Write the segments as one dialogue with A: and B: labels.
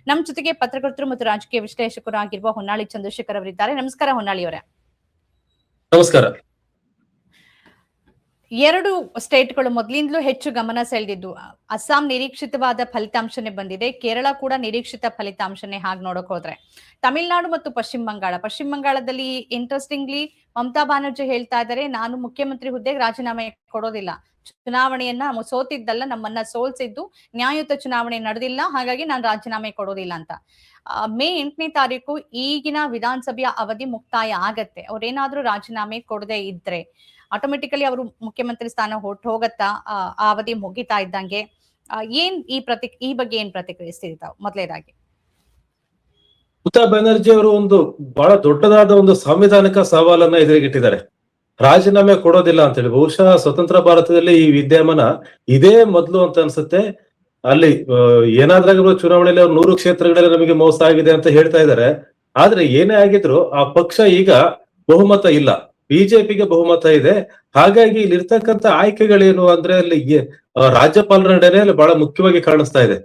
A: ನಮ್ಮ ಜೊತೆಗೆ ಪತ್ರಕರ್ತರು ಮತ್ತು ರಾಜಕೀಯ ವಿಶ್ಲೇಷಕರು ಆಗಿರುವ ಹೊನ್ನಾಳಿ ಚಂದ್ರಶೇಖರ್ ಅವರಿದ್ದಾರೆ. ನಮಸ್ಕಾರ ಹೊನ್ನಾಳಿ ಅವರೇ.
B: ನಮಸ್ಕಾರ.
A: ಎರಡು ಸ್ಟೇಟ್ಗಳು ಮೊದಲಿಂದಲೂ ಹೆಚ್ಚು ಗಮನ ಸೆಳೆದಿದ್ದು. ಅಸ್ಸಾಂ ನಿರೀಕ್ಷಿತವಾದ ಫಲಿತಾಂಶನೇ ಬಂದಿದೆ, ಕೇರಳ ಕೂಡ ನಿರೀಕ್ಷಿತ ಫಲಿತಾಂಶನೇ. ಹಾಗೆ ನೋಡಕ್ ಹೋದ್ರೆ ತಮಿಳುನಾಡು ಮತ್ತು ಪಶ್ಚಿಮ ಬಂಗಾಳದಲ್ಲಿ ಇಂಟ್ರೆಸ್ಟಿಂಗ್ಲಿ ಮಮತಾ ಬ್ಯಾನರ್ಜಿ ಹೇಳ್ತಾ ಇದ್ದಾರೆ, ನಾನು ಮುಖ್ಯಮಂತ್ರಿ ಹುದ್ದೆಗೆ ರಾಜೀನಾಮೆ ಕೊಡೋದಿಲ್ಲ, ಚುನಾವಣೆಯನ್ನ ಸೋತಿದ್ದಲ್ಲ, ನಮ್ಮನ್ನ ಸೋಲ್ಸಿದ್ದು ನ್ಯಾಯಯುತ ಚುನಾವಣೆ ನಡೆದಿಲ್ಲ, ಹಾಗಾಗಿ ನಾನು ರಾಜೀನಾಮೆ ಕೊಡೋದಿಲ್ಲ ಅಂತ. ಮೇ 8ನೇ ತಾರೀಕು ಈಗಿನ ವಿಧಾನಸಭೆಯ ಅವಧಿ ಮುಕ್ತಾಯ ಆಗತ್ತೆ. ಅವ್ರೇನಾದ್ರೂ ರಾಜೀನಾಮೆ ಕೊಡದೆ ಇದ್ರೆ ಆಟೋಮೆಟಿಕಲಿ ಅವರು ಮುಖ್ಯಮಂತ್ರಿ ಸ್ಥಾನ ಹೋಗತ್ತಾ ಆ ಅವಧಿ ಮುಗಿತಾ ಇದ್ದಂಗೆ? ಈ ಬಗ್ಗೆ ಏನ್ ಪ್ರತಿಕ್ರಿಯಿಸ್ತೀರಿ ತಾವು? ಮೊದಲೇದಾಗಿ
B: ಮಮತಾ ಬ್ಯಾನರ್ಜಿ ಅವರು ಒಂದು ಬಹಳ ದೊಡ್ಡದಾದ ಒಂದು ಸಾಂವಿಧಾನಿಕ ಸವಾಲನ್ನ ಎದುರಿಗಿಟ್ಟಿದ್ದಾರೆ. ರಾಜೀನಾಮೆ ಕೊಡೋದಿಲ್ಲ ಅಂತ ಹೇಳಿ. ಬಹುಶಃ ಸ್ವತಂತ್ರ ಭಾರತದಲ್ಲಿ ಈ ವಿದ್ಯಮಾನ ಇದೇ ಮೊದಲು ಅಂತ ಅನ್ಸುತ್ತೆ. ಅಲ್ಲಿ ಏನಾದ್ರಾಗ ಚುನಾವಣೆಯಲ್ಲಿ 100 ಕ್ಷೇತ್ರಗಳಲ್ಲಿ ನಮಗೆ ಮೋಸ ಆಗಿದೆ ಅಂತ ಹೇಳ್ತಾ ಇದ್ದಾರೆ. ಆದ್ರೆ ಏನೇ ಆಗಿದ್ರು ಆ ಪಕ್ಷ ಈಗ ಬಹುಮತ ಇಲ್ಲ, ಬಿಜೆಪಿಗೆ ಬಹುಮತ ಇದೆ. ಹಾಗಾಗಿ ಇಲ್ಲಿ ಇರ್ತಕ್ಕಂಥ ಆಯ್ಕೆಗಳೇನು ಅಂದ್ರೆ ಅಲ್ಲಿ ರಾಜ್ಯಪಾಲರ ನಡೆಯಲ್ಲಿ ಬಹಳ ಮುಖ್ಯವಾಗಿ ಕಾಣಿಸ್ತಾ ಇದೆ.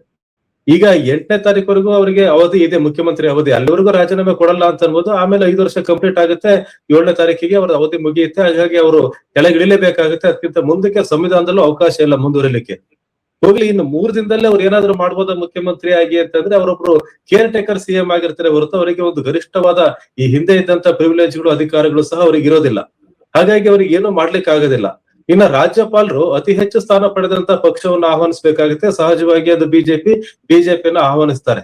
B: ಈಗ 8ನೇ ತಾರೀಕುವರೆಗೂ ಅವರಿಗೆ ಅವಧಿ ಇದೆ, ಮುಖ್ಯಮಂತ್ರಿ ಅವಧಿ. ಅಲ್ಲಿವರೆಗೂ ರಾಜೀನಾಮೆ ಕೊಡಲ್ಲ ಅಂತ ಅನ್ಬೋದು. ಆಮೇಲೆ 5 ವರ್ಷ ಕಂಪ್ಲೀಟ್ ಆಗುತ್ತೆ, 7ನೇ ತಾರೀಕಿಗೆ ಅವರ ಅವಧಿ ಮುಗಿಯುತ್ತೆ. ಹಾಗಾಗಿ ಅವರು ಕೆಳಗಿಳಿಲೇಬೇಕಾಗುತ್ತೆ. ಅದಕ್ಕಿಂತ ಮುಂದಕ್ಕೆ ಸಂವಿಧಾನದಲ್ಲೂ ಅವಕಾಶ ಇಲ್ಲ ಮುಂದುವರಿಲಿಕ್ಕೆ. ಹೋಗ್ಲಿ, ಇನ್ನು 3 ದಿನದಲ್ಲೇ ಅವ್ರು ಏನಾದ್ರು ಮಾಡ್ಬೋದ ಮುಖ್ಯಮಂತ್ರಿ ಆಗಿ ಅಂತಂದ್ರೆ ಅವರೊಬ್ರು ಕೇರ್ ಟೇಕರ್ ಸಿಎಂ ಆಗಿರ್ತಾರೆ ಹೊರತು ಅವರಿಗೆ ಒಂದು ಗರಿಷ್ಠವಾದ ಈ ಹಿಂದೆ ಇದ್ದಂತ ಪ್ರಿವಿಲೇಜ್ಗಳು ಅಧಿಕಾರಗಳು ಸಹ ಅವ್ರಿಗೆ ಇರೋದಿಲ್ಲ. ಹಾಗಾಗಿ ಅವ್ರಿಗೆ ಏನು ಮಾಡ್ಲಿಕ್ಕೆ ಆಗೋದಿಲ್ಲ. ಇನ್ನ ರಾಜ್ಯಪಾಲರು ಅತಿ ಹೆಚ್ಚು ಸ್ಥಾನ ಪಡೆದಂತ ಪಕ್ಷವನ್ನು ಆಹ್ವಾನಿಸಬೇಕಾಗುತ್ತೆ. ಸಹಜವಾಗಿ ಅದು ಬಿಜೆಪಿಯನ್ನು ಆಹ್ವಾನಿಸ್ತಾರೆ.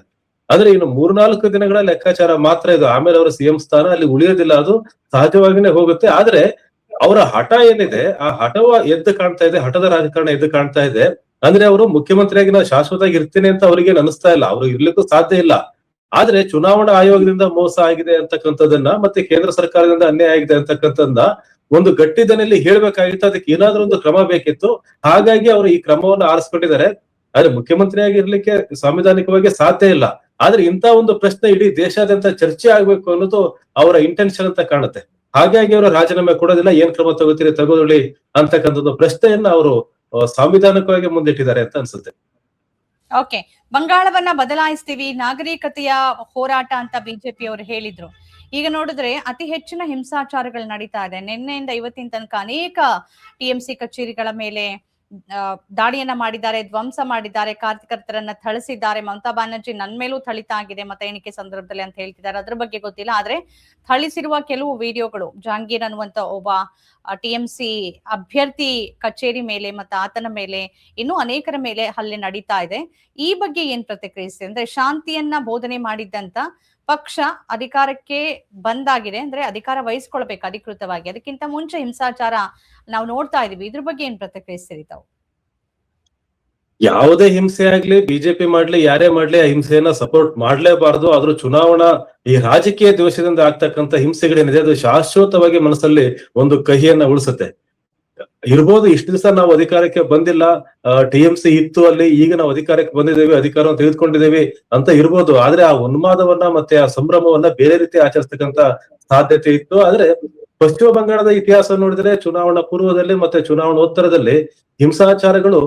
B: ಆದ್ರೆ ಇನ್ನು 3-4 ದಿನಗಳ ಲೆಕ್ಕಾಚಾರ ಮಾತ್ರ ಇದು. ಆಮೇಲೆ ಅವರ ಸಿಎಂ ಸ್ಥಾನ ಅಲ್ಲಿ ಉಳಿಯೋದಿಲ್ಲ, ಅದು ಸಹಜವಾಗಿನೇ ಹೋಗುತ್ತೆ. ಆದ್ರೆ ಅವರ ಹಠ ಏನಿದೆ, ಆ ಹಠವ ಎದ್ದು ಕಾಣ್ತಾ ಇದೆ, ಹಠದ ರಾಜಕಾರಣ ಎದ್ದು ಕಾಣ್ತಾ ಇದೆ. ಅಂದ್ರೆ ಅವರು ಮುಖ್ಯಮಂತ್ರಿಯಾಗಿ ನಾನು ಶಾಶ್ವತವಾಗಿ ಇರ್ತೀನಿ ಅಂತ ಅವ್ರಿಗೆ ಅನಿಸ್ತಾ ಇಲ್ಲ, ಅವ್ರು ಇರ್ಲಿಕ್ಕೂ ಸಾಧ್ಯ ಇಲ್ಲ. ಆದ್ರೆ ಚುನಾವಣಾ ಆಯೋಗದಿಂದ ಮೋಸ ಆಗಿದೆ ಅಂತಕ್ಕಂಥದ್ದನ್ನ, ಮತ್ತೆ ಕೇಂದ್ರ ಸರ್ಕಾರದಿಂದ ಅನ್ಯಾಯ ಆಗಿದೆ ಅಂತಕ್ಕಂಥದ್ದನ್ನ ಒಂದು ಗಟ್ಟಿದನಲ್ಲಿ ಹೇಳ್ಬೇಕಾಗಿತ್ತು. ಅದಕ್ಕೆ ಏನಾದ್ರೂ ಒಂದು ಕ್ರಮ ಬೇಕಿತ್ತು. ಹಾಗಾಗಿ ಅವರು ಈ ಕ್ರಮವನ್ನು ಆರಿಸ್ಕೊಂಡಿದ್ದಾರೆ. ಆದ್ರೆ ಮುಖ್ಯಮಂತ್ರಿಯಾಗಿ ಇರ್ಲಿಕ್ಕೆ ಸಾಂವಿಧಾನಿಕವಾಗಿ ಸಾಧ್ಯ ಇಲ್ಲ. ಆದ್ರೆ ಇಂತ ಒಂದು ಪ್ರಶ್ನೆ ಇಡೀ ದೇಶಾದ್ಯಂತ ಚರ್ಚೆ ಆಗ್ಬೇಕು ಅನ್ನೋದು ಅವರ ಇಂಟೆನ್ಷನ್ ಅಂತ ಕಾಣುತ್ತೆ. ಹಾಗಾಗಿ ಅವರು ರಾಜೀನಾಮೆ ಕೊಡೋದಿಲ್ಲ, ಏನ್ ಕ್ರಮ ತಗೋತೀರಿ ಅಂತಕ್ಕಂಥದ್ದು ಪ್ರಶ್ನೆಯನ್ನ ಅವರು ಸಾಂವಿಧಾನಿಕವಾಗಿ ಮುಂದಿಟ್ಟಿದ್ದಾರೆ ಅಂತ ಅನ್ಸುತ್ತೆ.
A: ಓಕೆ, ಬಂಗಾಳವನ್ನ ಬದಲಾಯಿಸ್ತೀವಿ, ನಾಗರಿಕತೆಯ ಹೋರಾಟ ಅಂತ ಬಿಜೆಪಿ ಅವರು ಹೇಳಿದ್ರು. ಈಗ ನೋಡಿದ್ರೆ ಅತಿ ಹೆಚ್ಚಿನ ಹಿಂಸಾಚಾರಗಳು ನಡೀತಾ ಇದೆ. ನಿನ್ನೆಯಿಂದ ಇವತ್ತಿನ ತನಕ ಅನೇಕ ಟಿಎಂಸಿ ಕಚೇರಿಗಳ ಮೇಲೆ ದಾಳಿಯನ್ನ ಮಾಡಿದ್ದಾರೆ, ಧ್ವಂಸ ಮಾಡಿದ್ದಾರೆ, ಕಾರ್ಯಕರ್ತರನ್ನ ಥಳಿಸಿದ್ದಾರೆ. ಮಮತಾ ಬ್ಯಾನರ್ಜಿ ನನ್ ಮೇಲೂ ಥಳಿತ ಆಗಿದೆ ಮತ ಎಣಿಕೆ ಸಂದರ್ಭದಲ್ಲಿ ಅಂತ ಹೇಳ್ತಿದ್ದಾರೆ. ಅದ್ರ ಬಗ್ಗೆ ಗೊತ್ತಿಲ್ಲ. ಆದ್ರೆ ಥಳಿಸಿರುವ ಕೆಲವು ವಿಡಿಯೋಗಳು, ಜಹಾಂಗೀರ್ ಅನ್ನುವಂತ ಒಬ್ಬ ಟಿಎಂಸಿ ಅಭ್ಯರ್ಥಿ ಕಚೇರಿ ಮೇಲೆ ಮತ್ತು ಆತನ ಮೇಲೆ, ಇನ್ನೂ ಅನೇಕರ ಮೇಲೆ ಹಲ್ಲೆ ನಡೀತಾ ಇದೆ. ಈ ಬಗ್ಗೆ ಏನ್ ಪ್ರತಿಕ್ರಿಯಿಸಿದೆ ಅಂದ್ರೆ, ಶಾಂತಿಯನ್ನ ಬೋಧನೆ ಮಾಡಿದ್ದಂತ ಪಕ್ಷ ಅಧಿಕಾರಕ್ಕೆ ಬಂದಾಗಿದೆ ಅಂದ್ರೆ ಅಧಿಕಾರ ವಹಿಸ್ಕೊಳ್ಬೇಕು ಅಧಿಕೃತವಾಗಿ. ಅದಕ್ಕಿಂತ ಮುಂಚೆ ಹಿಂಸಾಚಾರ ನಾವು ನೋಡ್ತಾ ಇದೀವಿ. ಇದ್ರ ಬಗ್ಗೆ ಏನ್ ಪ್ರತಿಕ್ರಿಯಿಸ್ತೀರಿ ತಾವು?
B: ಯಾವುದೇ ಹಿಂಸೆ ಆಗ್ಲಿ, ಬಿಜೆಪಿ ಮಾಡ್ಲಿ, ಯಾರೇ ಮಾಡ್ಲಿ, ಆ ಹಿಂಸೆಯನ್ನ ಸಪೋರ್ಟ್ ಮಾಡ್ಲೇಬಾರದು. ಆದ್ರೂ ಚುನಾವಣಾ ಈ ರಾಜಕೀಯ ದ್ವೇಷದಿಂದ ಆಗ್ತಕ್ಕಂಥ ಹಿಂಸೆಗಳೇನಿದೆ ಅದು ಶಾಶ್ವತವಾಗಿ ಮನಸ್ಸಲ್ಲಿ ಒಂದು ಕಹಿಯನ್ನ ಉಳಿಸುತ್ತೆ. ಇರ್ಬೋದು ಇಷ್ಟು ದಿವಸ ನಾವು ಅಧಿಕಾರಕ್ಕೆ ಬಂದಿಲ್ಲ, ಟಿಎಂಸಿ ಇತ್ತು ಅಲ್ಲಿ, ಈಗ ನಾವು ಅಧಿಕಾರಕ್ಕೆ ಬಂದಿದ್ದೇವೆ, ಅಧಿಕಾರವನ್ನು ತೆಗೆದುಕೊಂಡಿದ್ದೇವೆ ಅಂತ ಇರ್ಬೋದು. ಆದ್ರೆ ಆ ಉನ್ಮಾದವನ್ನ ಮತ್ತೆ ಆ ಸಂಭ್ರಮವನ್ನ ಬೇರೆ ರೀತಿ ಆಚರಿಸ್ತಕ್ಕಂತ ಸಾಧ್ಯತೆ ಇತ್ತು. ಆದ್ರೆ ಪಶ್ಚಿಮ ಬಂಗಾಳದ ಇತಿಹಾಸ ನೋಡಿದ್ರೆ ಚುನಾವಣಾ ಪೂರ್ವದಲ್ಲಿ ಮತ್ತೆ ಚುನಾವಣೋತ್ತರದಲ್ಲಿ ಹಿಂಸಾಚಾರಗಳು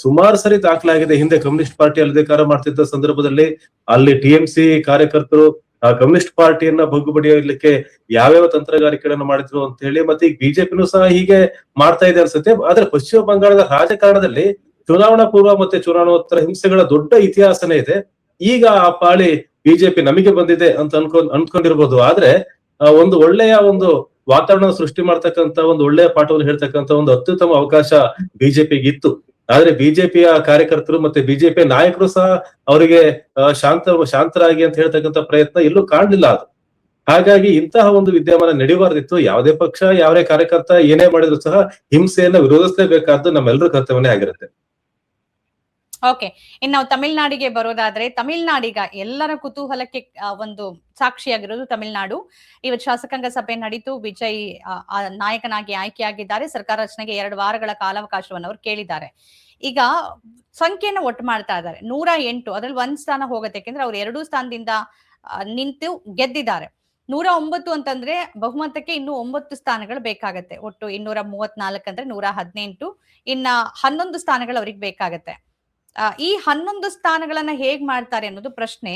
B: ಸುಮಾರು ಸರಿ ದಾಖಲಾಗಿದೆ. ಹಿಂದೆ ಕಮ್ಯುನಿಸ್ಟ್ ಪಾರ್ಟಿಯಲ್ಲಿ ಅಧಿಕಾರ ಮಾಡ್ತಿದ್ದ ಸಂದರ್ಭದಲ್ಲಿ ಅಲ್ಲಿ ಟಿಎಂಸಿ ಕಾರ್ಯಕರ್ತರು ಆ ಕಮ್ಯುನಿಸ್ಟ್ ಪಾರ್ಟಿಯನ್ನ ಬಗ್ಗುಬಡಿಯಲಿಕ್ಕೆ ಯಾವ್ಯಾವ ತಂತ್ರಗಾರಿಕೆಗಳನ್ನು ಮಾಡಿದ್ರು ಅಂತ ಹೇಳಿ, ಮತ್ತೆ ಈಗ ಬಿಜೆಪಿನೂ ಸಹ ಹೀಗೆ ಮಾಡ್ತಾ ಇದೆ ಅನ್ಸುತ್ತೆ. ಆದ್ರೆ ಪಶ್ಚಿಮ ಬಂಗಾಳದ ರಾಜಕಾರಣದಲ್ಲಿ ಚುನಾವಣಾ ಪೂರ್ವ ಮತ್ತೆ ಚುನಾವಣೋತ್ತರ ಹಿಂಸೆಗಳ ದೊಡ್ಡ ಇತಿಹಾಸನೇ ಇದೆ. ಈಗ ಆ ಪಾಳಿ ಬಿಜೆಪಿ ನಮಗೆ ಬಂದಿದೆ ಅಂತ ಅನ್ಕೊಂಡಿರ್ಬೋದು. ಆದ್ರೆ ಒಂದು ಒಳ್ಳೆಯ ಒಂದು ವಾತಾವರಣ ಸೃಷ್ಟಿ ಮಾಡ್ತಕ್ಕಂತ, ಒಂದು ಒಳ್ಳೆಯ ಪಾಠವನ್ನು ಹೇಳ್ತಕ್ಕಂತ ಒಂದು ಅತ್ಯುತ್ತಮ ಅವಕಾಶ ಬಿಜೆಪಿಗೆ ಇತ್ತು. ಆದ್ರೆ ಬಿಜೆಪಿಯ ಕಾರ್ಯಕರ್ತರು ಮತ್ತೆ ಬಿಜೆಪಿಯ ನಾಯಕರು ಸಹ ಅವರಿಗೆ ಶಾಂತರಾಗಿ ಅಂತ ಹೇಳ್ತಕ್ಕಂಥ ಪ್ರಯತ್ನ ಎಲ್ಲೂ ಕಾಣಲಿಲ್ಲ ಅದು. ಹಾಗಾಗಿ ಇಂತಹ ಒಂದು ವಿದ್ಯಮಾನ ನಡೆಯಬಾರ್ದಿತ್ತು. ಯಾವುದೇ ಪಕ್ಷ, ಯಾವುದೇ ಕಾರ್ಯಕರ್ತ ಏನೇ ಮಾಡಿದ್ರು ಸಹ ಹಿಂಸೆಯನ್ನ ವಿರೋಧಿಸಲೇಬೇಕಾದ್ದು ನಮ್ಮೆಲ್ಲರ ಕರ್ತವ್ಯನೇ ಆಗಿರುತ್ತೆ.
A: ಓಕೆ, ಇನ್ನು ನಾವು ತಮಿಳ್ನಾಡಿಗೆ ಬರೋದಾದ್ರೆ, ತಮಿಳ್ನಾಡಿಗ ಎಲ್ಲರ ಕುತೂಹಲಕ್ಕೆ ಒಂದು ಸಾಕ್ಷಿಯಾಗಿರೋದು ತಮಿಳ್ನಾಡು. ಇವತ್ತು ಶಾಸಕಾಂಗ ಸಭೆ ನಡೀತು. ವಿಜಯ್ ನಾಯಕನಾಗಿ ಆಯ್ಕೆಯಾಗಿದ್ದಾರೆ. ಸರ್ಕಾರ ರಚನೆಗೆ 2 ವಾರಗಳ ಕಾಲಾವಕಾಶವನ್ನು ಅವರು ಕೇಳಿದ್ದಾರೆ. ಈಗ ಸಂಖ್ಯೆಯನ್ನು ಒಟ್ಟು ಮಾಡ್ತಾ ಇದ್ದಾರೆ 108. ಅದ್ರಲ್ಲಿ 1 ಸ್ಥಾನ ಹೋಗುತ್ತೆ, ಯಾಕೆಂದ್ರೆ ಅವ್ರು 2 ಸ್ಥಾನದಿಂದ ನಿಂತು ಗೆದ್ದಿದ್ದಾರೆ. 109 ಅಂತಂದ್ರೆ ಬಹುಮತಕ್ಕೆ ಇನ್ನೂ 9 ಸ್ಥಾನಗಳು ಬೇಕಾಗತ್ತೆ. ಒಟ್ಟು 234 ಅಂದ್ರೆ 118. ಇನ್ನ 11 ಸ್ಥಾನಗಳು ಅವ್ರಿಗೆ ಬೇಕಾಗತ್ತೆ. ಈ 11 ಸ್ಥಾನಗಳನ್ನ ಹೇಗ್ ಮಾಡ್ತಾರೆ ಅನ್ನೋದು ಪ್ರಶ್ನೆ.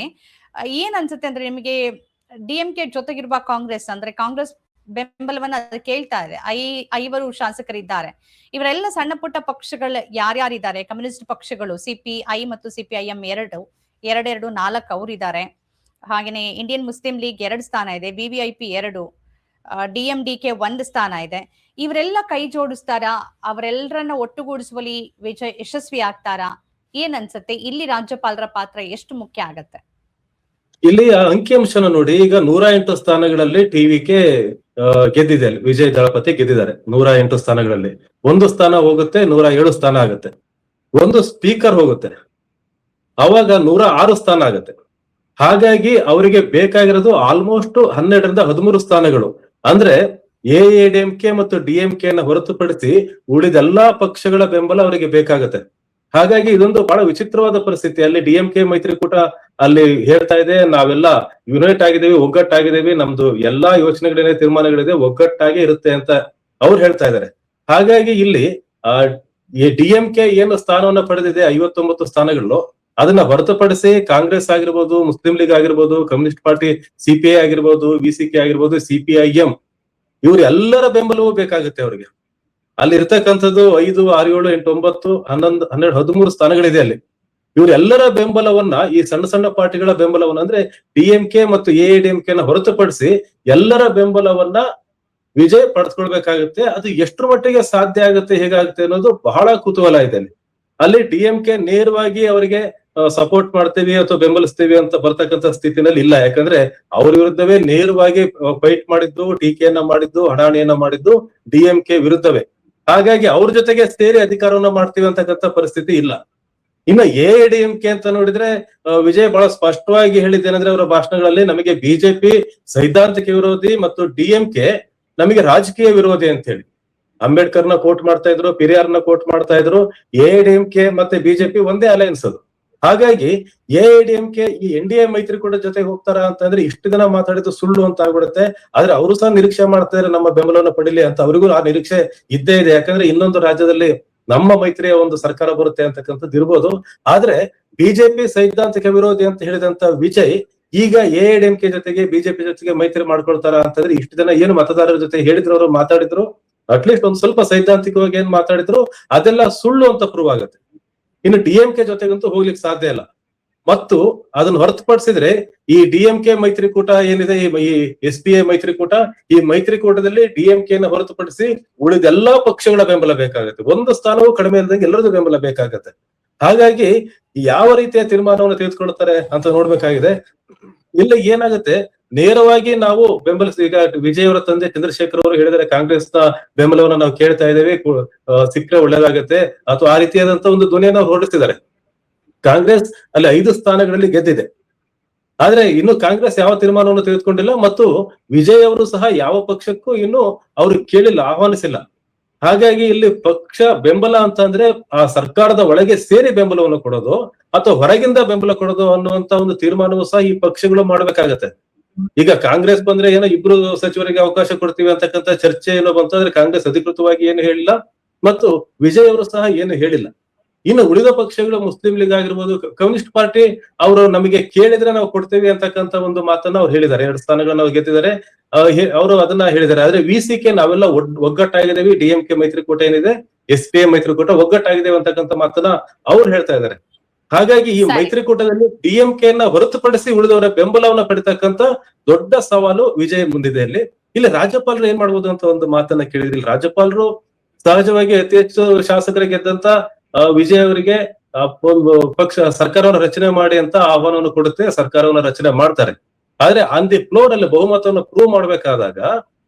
A: ಏನ್ ಅನ್ಸುತ್ತೆ ಅಂದ್ರೆ ನಿಮಗೆ, ಡಿಎಂಕೆ ಜೊತೆಗಿರುವ ಕಾಂಗ್ರೆಸ್ ಅಂದ್ರೆ ಕಾಂಗ್ರೆಸ್ ಬೆಂಬಲವನ್ನ ಅದು ಕೇಳ್ತಾ ಇದೆ. 5 ಶಾಸಕರಿದ್ದಾರೆ. ಇವರೆಲ್ಲ ಸಣ್ಣ ಪುಟ್ಟ ಪಕ್ಷಗಳು ಯಾರ್ಯಾರಿದ್ದಾರೆ, ಕಮ್ಯುನಿಸ್ಟ್ ಪಕ್ಷಗಳು ಸಿಪಿಐ ಮತ್ತು ಸಿಪಿಐಎಂ ಎರಡೆರಡು 4 ಅವರಿದ್ದಾರೆ. ಹಾಗೇನೆ ಇಂಡಿಯನ್ ಮುಸ್ಲಿಂ ಲೀಗ್ 2 ಸ್ಥಾನ ಇದೆ, ಬಿವಿಐಪಿ 2, ಡಿಎಂಡಿಕೆ 1 ಸ್ಥಾನ ಇದೆ. ಇವರೆಲ್ಲ ಕೈ ಜೋಡಿಸ್ತಾರಾ? ಅವರೆಲ್ಲರನ್ನ ಒಟ್ಟುಗೂಡಿಸುವಲ್ಲಿ ಯಶಸ್ವಿ ಆಗ್ತಾರಾ? ಏನ್ ಅನ್ಸುತ್ತೆ? ಇಲ್ಲಿ ರಾಜ್ಯಪಾಲರ ಪಾತ್ರ ಎಷ್ಟು ಮುಖ್ಯ ಆಗತ್ತೆ?
B: ಇಲ್ಲಿ ಅಂಕಿಅಂಶನ ನೋಡಿ, ಈಗ 108 ಸ್ಥಾನಗಳಲ್ಲಿ ಟಿವಿಕೆ ಗೆದ್ದಿದೆ. ವಿಜಯ್ ದಳಪತಿ ಗೆದ್ದಿದ್ದಾರೆ 108 ಸ್ಥಾನಗಳಲ್ಲಿ. 1 ಸ್ಥಾನ ಹೋಗುತ್ತೆ, 107 ಸ್ಥಾನ ಆಗುತ್ತೆ. 1 ಸ್ಪೀಕರ್ ಹೋಗುತ್ತೆ, ಅವಾಗ 106 ಸ್ಥಾನ ಆಗುತ್ತೆ. ಹಾಗಾಗಿ ಅವರಿಗೆ ಬೇಕಾಗಿರೋದು ಆಲ್ಮೋಸ್ಟ್ 12ರಿಂದ 13 ಸ್ಥಾನಗಳು. ಅಂದ್ರೆ ಎಐಎಡಿಎಂಕೆ ಮತ್ತು ಡಿಎಂಕೆ ನ ಹೊರತುಪಡಿಸಿ ಉಳಿದೆಲ್ಲಾ ಪಕ್ಷಗಳ ಬೆಂಬಲ ಅವರಿಗೆ ಬೇಕಾಗುತ್ತೆ. ಹಾಗಾಗಿ ಇದೊಂದು ಬಹಳ ವಿಚಿತ್ರವಾದ ಪರಿಸ್ಥಿತಿ. ಅಲ್ಲಿ ಡಿಎಂಕೆ ಮೈತ್ರಿಕೂಟ ಅಲ್ಲಿ ಹೇಳ್ತಾ ಇದೆ, ನಾವೆಲ್ಲ ಯುನೈಟ್ ಆಗಿದ್ದೇವೆ, ಒಗ್ಗಟ್ಟಾಗಿದ್ದೇವೆ, ನಮ್ದು ಎಲ್ಲಾ ಯೋಚನೆಗಳಿದೆ, ತೀರ್ಮಾನಗಳಿದೆ, ಒಗ್ಗಟ್ಟಾಗಿ ಇರುತ್ತೆ ಅಂತ ಅವ್ರು ಹೇಳ್ತಾ ಇದ್ದಾರೆ. ಹಾಗಾಗಿ ಇಲ್ಲಿ ಡಿಎಂಕೆ ಏನು ಸ್ಥಾನವನ್ನ ಪಡೆದಿದೆ 59 ಸ್ಥಾನಗಳು, ಅದನ್ನ ಹೊರತುಪಡಿಸಿ ಕಾಂಗ್ರೆಸ್ ಆಗಿರ್ಬೋದು, ಮುಸ್ಲಿಂ ಲೀಗ್ ಆಗಿರ್ಬೋದು, ಕಮ್ಯುನಿಸ್ಟ್ ಪಾರ್ಟಿ ಸಿಪಿಐ ಆಗಿರ್ಬೋದು, ವಿಸಿಕೆ ಆಗಿರ್ಬೋದು, ಸಿಪಿಐಎಂ, ಇವ್ರ ಎಲ್ಲರ ಬೆಂಬಲವೂ ಬೇಕಾಗುತ್ತೆ ಅವರಿಗೆ. ಅಲ್ಲಿ ಇರ್ತಕ್ಕಂಥದ್ದು 5, 6, 7, 8, 9, 11, 12, 13 ಸ್ಥಾನಗಳಿದೆ ಅಲ್ಲಿ. ಇವರೆಲ್ಲರ ಬೆಂಬಲವನ್ನ, ಈ ಸಣ್ಣ ಸಣ್ಣ ಪಾರ್ಟಿಗಳ ಬೆಂಬಲವನ್ನ, ಅಂದ್ರೆ ಡಿಎಂಕೆ ಮತ್ತು ಎಐಎಡಿಎಂಕೆ ನ ಹೊರತುಪಡಿಸಿ ಎಲ್ಲರ ಬೆಂಬಲವನ್ನ ವಿಜಯ್ ಪಡೆದುಕೊಳ್ಬೇಕಾಗುತ್ತೆ. ಅದು ಎಷ್ಟರ ಮಟ್ಟಿಗೆ ಸಾಧ್ಯ ಆಗುತ್ತೆ, ಹೇಗಾಗುತ್ತೆ ಅನ್ನೋದು ಬಹಳ ಕುತೂಹಲ ಇದೆ ಅಲ್ಲಿ. ಅಲ್ಲಿ ಡಿಎಂಕೆ ನೇರವಾಗಿ ಅವರಿಗೆ ಸಪೋರ್ಟ್ ಮಾಡ್ತೀವಿ ಅಥವಾ ಬೆಂಬಲಿಸ್ತೀವಿ ಅಂತ ಬರ್ತಕ್ಕಂಥ ಸ್ಥಿತಿನಲ್ಲಿ ಇಲ್ಲ. ಯಾಕಂದ್ರೆ ಅವ್ರ ವಿರುದ್ಧವೇ ನೇರವಾಗಿ ಫೈಟ್ ಮಾಡಿದ್ದು, ಟೀಕೆಯನ್ನ ಮಾಡಿದ್ದು, ಹಣಾಣಿಯನ್ನ ಮಾಡಿದ್ದು ಡಿಎಂಕೆ ವಿರುದ್ಧವೇ. ಹಾಗಾಗಿ ಅವ್ರ ಜೊತೆಗೆ ಸೇರಿ ಅಧಿಕಾರವನ್ನ ಮಾಡ್ತೀವಿ ಅಂತಕ್ಕಂಥ ಪರಿಸ್ಥಿತಿ ಇಲ್ಲ. ಇನ್ನು ಎಐಎಡಿಎಂಕೆ ಅಂತ ನೋಡಿದ್ರೆ ವಿಜಯ್ ಬಹಳ ಸ್ಪಷ್ಟವಾಗಿ ಹೇಳಿದ್ದೇನೆಂದ್ರೆ ಅವರ ಭಾಷಣಗಳಲ್ಲಿ, ನಮಗೆ ಬಿಜೆಪಿ ಸೈದ್ಧಾಂತಿಕ ವಿರೋಧಿ ಮತ್ತು ಡಿಎಂಕೆ ನಮಗೆ ರಾಜಕೀಯ ವಿರೋಧಿ ಅಂತ ಹೇಳಿ ಅಂಬೇಡ್ಕರ್ನ ಕೋಟ್ ಮಾಡ್ತಾ ಇದ್ರು, ಪೆರಿಯಾರ್ನ ಕೋಟ್ ಮಾಡ್ತಾ ಇದ್ರು. ಎಐಎಡಿಎಂಕೆ ಮತ್ತೆ ಬಿಜೆಪಿ ಒಂದೇ ಅಲಯನ್ಸ್ ಅದು. ಹಾಗಾಗಿ ಎಐಎಡಿಎಂಕೆ ಈ ಎನ್ಡಿಎ ಮೈತ್ರಿಕೂಟ ಜೊತೆ ಹೋಗ್ತಾರ ಅಂತಂದ್ರೆ ಇಷ್ಟು ದಿನ ಮಾತಾಡಿದ್ದು ಸುಳ್ಳು ಅಂತ ಆಗ್ಬಿಡುತ್ತೆ. ಆದ್ರೆ ಅವರು ಸಹ ನಿರೀಕ್ಷೆ ಮಾಡ್ತಾ ಇದ್ರೆ ನಮ್ಮ ಬೆಂಬಲವನ್ನು ಪಡಿಲಿ ಅಂತ. ಅವರಿಗೂ ಆ ನಿರೀಕ್ಷೆ ಇದ್ದೇ ಇದೆ. ಯಾಕಂದ್ರೆ ಇನ್ನೊಂದು ರಾಜ್ಯದಲ್ಲಿ ನಮ್ಮ ಮೈತ್ರಿಯ ಒಂದು ಸರ್ಕಾರ ಬರುತ್ತೆ ಅಂತಕ್ಕಂಥದ್ದು ಇರ್ಬೋದು. ಆದ್ರೆ ಬಿಜೆಪಿ ಸೈದ್ಧಾಂತಿಕ ವಿರೋಧಿ ಅಂತ ಹೇಳಿದಂತ ವಿಜಯ್ ಈಗ ಎಐಎಡಿಎಂಕೆ ಜೊತೆಗೆ ಬಿಜೆಪಿ ಜೊತೆಗೆ ಮೈತ್ರಿ ಮಾಡ್ಕೊಳ್ತಾರ ಅಂತಂದ್ರೆ ಇಷ್ಟು ದಿನ ಏನು ಮತದಾರರ ಜೊತೆ ಹೇಳಿದ್ರು, ಅವರು ಮಾತಾಡಿದ್ರು, ಅಟ್ಲೀಸ್ಟ್ ಒಂದ್ ಸ್ವಲ್ಪ ಸೈದ್ಧಾಂತಿಕವಾಗಿ ಏನ್ ಮಾತಾಡಿದ್ರು ಅದೆಲ್ಲ ಸುಳ್ಳು ಅಂತ ಪ್ರೂವ್ ಆಗುತ್ತೆ. ಇನ್ನು ಡಿಎಂಕೆ ಜೊತೆಗಂತೂ ಹೋಗ್ಲಿಕ್ಕೆ ಸಾಧ್ಯ ಇಲ್ಲ. ಮತ್ತು ಅದನ್ನ ಹೊರತುಪಡಿಸಿದ್ರೆ ಈ ಡಿಎಂಕೆ ಮೈತ್ರಿಕೂಟ ಏನಿದೆ, ಈ SPA ಮೈತ್ರಿಕೂಟ, ಈ ಮೈತ್ರಿಕೂಟದಲ್ಲಿ ಡಿಎಂಕೆ ನ ಹೊರತುಪಡಿಸಿ ಉಳಿದೆಲ್ಲಾ ಪಕ್ಷಗಳ ಬೆಂಬಲ ಬೇಕಾಗುತ್ತೆ. 1 ಸ್ಥಾನವೂ ಕಡಿಮೆ ಇಲ್ಲದಂಗೆ ಎಲ್ಲರದ್ದು ಬೆಂಬಲ ಬೇಕಾಗತ್ತೆ. ಹಾಗಾಗಿ ಯಾವ ರೀತಿಯ ತೀರ್ಮಾನವನ್ನು ತೆಗೆದುಕೊಳ್ತಾರೆ ಅಂತ ನೋಡ್ಬೇಕಾಗಿದೆ. ಇಲ್ಲ ಏನಾಗುತ್ತೆ, ನೇರವಾಗಿ ನಾವು ಬೆಂಬಲಿಸಿ, ಈಗ ವಿಜಯ್ ಅವರ ತಂದೆ ಚಂದ್ರಶೇಖರ್ ಅವರು ಹೇಳಿದರೆ ಕಾಂಗ್ರೆಸ್ ನ ಬೆಂಬಲವನ್ನ ನಾವು ಕೇಳ್ತಾ ಇದ್ದೇವೆ, ಸಿಕ್ಕರೆ ಒಳ್ಳೇದಾಗತ್ತೆ ಅಥವಾ ಆ ರೀತಿಯಾದಂತ ಒಂದು ಧ್ವನಿಯನ್ನು ಅವ್ರು ಹೊರಡಿಸ್ತಿದ್ದಾರೆ. ಕಾಂಗ್ರೆಸ್ ಅಲ್ಲಿ 5 ಸ್ಥಾನಗಳಲ್ಲಿ ಗೆದ್ದಿದೆ. ಆದ್ರೆ ಇನ್ನು ಕಾಂಗ್ರೆಸ್ ಯಾವ ತೀರ್ಮಾನವನ್ನು ತೆಗೆದುಕೊಂಡಿಲ್ಲ ಮತ್ತು ವಿಜಯ್ ಅವರು ಸಹ ಯಾವ ಪಕ್ಷಕ್ಕೂ ಇನ್ನು ಅವರು ಕೇಳಿಲ್ಲ, ಆಹ್ವಾನಿಸಿಲ್ಲ. ಹಾಗಾಗಿ ಇಲ್ಲಿ ಪಕ್ಷ ಬೆಂಬಲ ಅಂತ ಅಂದ್ರೆ ಆ ಸರ್ಕಾರದ ಒಳಗೆ ಸೇರಿ ಬೆಂಬಲವನ್ನು ಕೊಡೋದು ಅಥವಾ ಹೊರಗಿಂದ ಬೆಂಬಲ ಕೊಡೋದು ಅನ್ನುವಂತ ಒಂದು ತೀರ್ಮಾನವೂ ಸಹ ಈ ಪಕ್ಷಗಳು ಮಾಡ್ಬೇಕಾಗತ್ತೆ. ಈಗ ಕಾಂಗ್ರೆಸ್ ಬಂದ್ರೆ ಏನೋ 2 ಸಚಿವರಿಗೆ ಅವಕಾಶ ಕೊಡ್ತೀವಿ ಅಂತಕ್ಕಂಥ ಚರ್ಚೆ ಏನೋ ಬಂತಂದ್ರೆ ಕಾಂಗ್ರೆಸ್ ಅಧಿಕೃತವಾಗಿ ಏನು ಹೇಳಿಲ್ಲ ಮತ್ತು ವಿಜಯ್ ಅವರು ಸಹ ಏನು ಹೇಳಿಲ್ಲ. ಇನ್ನು ಉಳಿದ ಪಕ್ಷಗಳು ಮುಸ್ಲಿಂ ಲೀಗ್ ಆಗಿರ್ಬೋದು, ಕಮ್ಯುನಿಸ್ಟ್ ಪಾರ್ಟಿ, ಅವರು ನಮಗೆ ಕೇಳಿದ್ರೆ ನಾವು ಕೊಡ್ತೇವೆ ಅಂತಕ್ಕಂಥ ಒಂದು ಮಾತನ್ನ ಅವ್ರು ಹೇಳಿದ್ದಾರೆ. 2 ಸ್ಥಾನಗಳನ್ನ ನಾವು ಗೆದ್ದಿದ್ದಾರೆ, ಅವರು ಅದನ್ನ ಹೇಳಿದ್ದಾರೆ. ಆದ್ರೆ ವಿಸಿಕೆ ನಾವೆಲ್ಲ ಒಗ್ಗಟ್ಟಾಗಿದ್ದೇವೆ, ಡಿಎಂಕೆ ಮೈತ್ರಿಕೂಟ ಏನಿದೆ, SPA ಮೈತ್ರಿಕೂಟ ಒಗ್ಗಟ್ಟಾಗಿದ್ದೇವೆ ಅಂತಕ್ಕಂಥ ಮಾತನ್ನ ಅವ್ರು ಹೇಳ್ತಾ ಇದ್ದಾರೆ. ಹಾಗಾಗಿ ಈ ಮೈತ್ರಿಕೂಟದಲ್ಲಿ ಡಿಎಂಕೆ ನ ಹೊರತುಪಡಿಸಿ ಉಳಿದವರ ಬೆಂಬಲವನ್ನ ಪಡಿತಕ್ಕಂತ ದೊಡ್ಡ ಸವಾಲು ವಿಜಯ್ ಮುಂದಿದೆ. ಇಲ್ಲಿ ರಾಜ್ಯಪಾಲರು ಏನ್ ಮಾಡ್ಬೋದು ಅಂತ ಒಂದು ಮಾತನ್ನ ಕೇಳಿದ್ರಿ. ರಾಜ್ಯಪಾಲರು ಸಹಜವಾಗಿ ಅತಿ ಹೆಚ್ಚು ಶಾಸಕರಿಗೆ ಗೆದ್ದಂತ ವಿಜಯ್ ಅವರಿಗೆ ಒಂದು ಪಕ್ಷ ಸರ್ಕಾರವನ್ನು ರಚನೆ ಮಾಡಿ ಅಂತ ಆಹ್ವಾನವನ್ನು ಕೊಡುತ್ತೆ, ಸರ್ಕಾರವನ್ನು ರಚನೆ ಮಾಡ್ತಾರೆ. ಆದ್ರೆ ಆನ್ ದಿ ಫ್ಲೋರ್ ಅಲ್ಲಿ ಬಹುಮತವನ್ನು ಪ್ರೂವ್ ಮಾಡ್ಬೇಕಾದಾಗ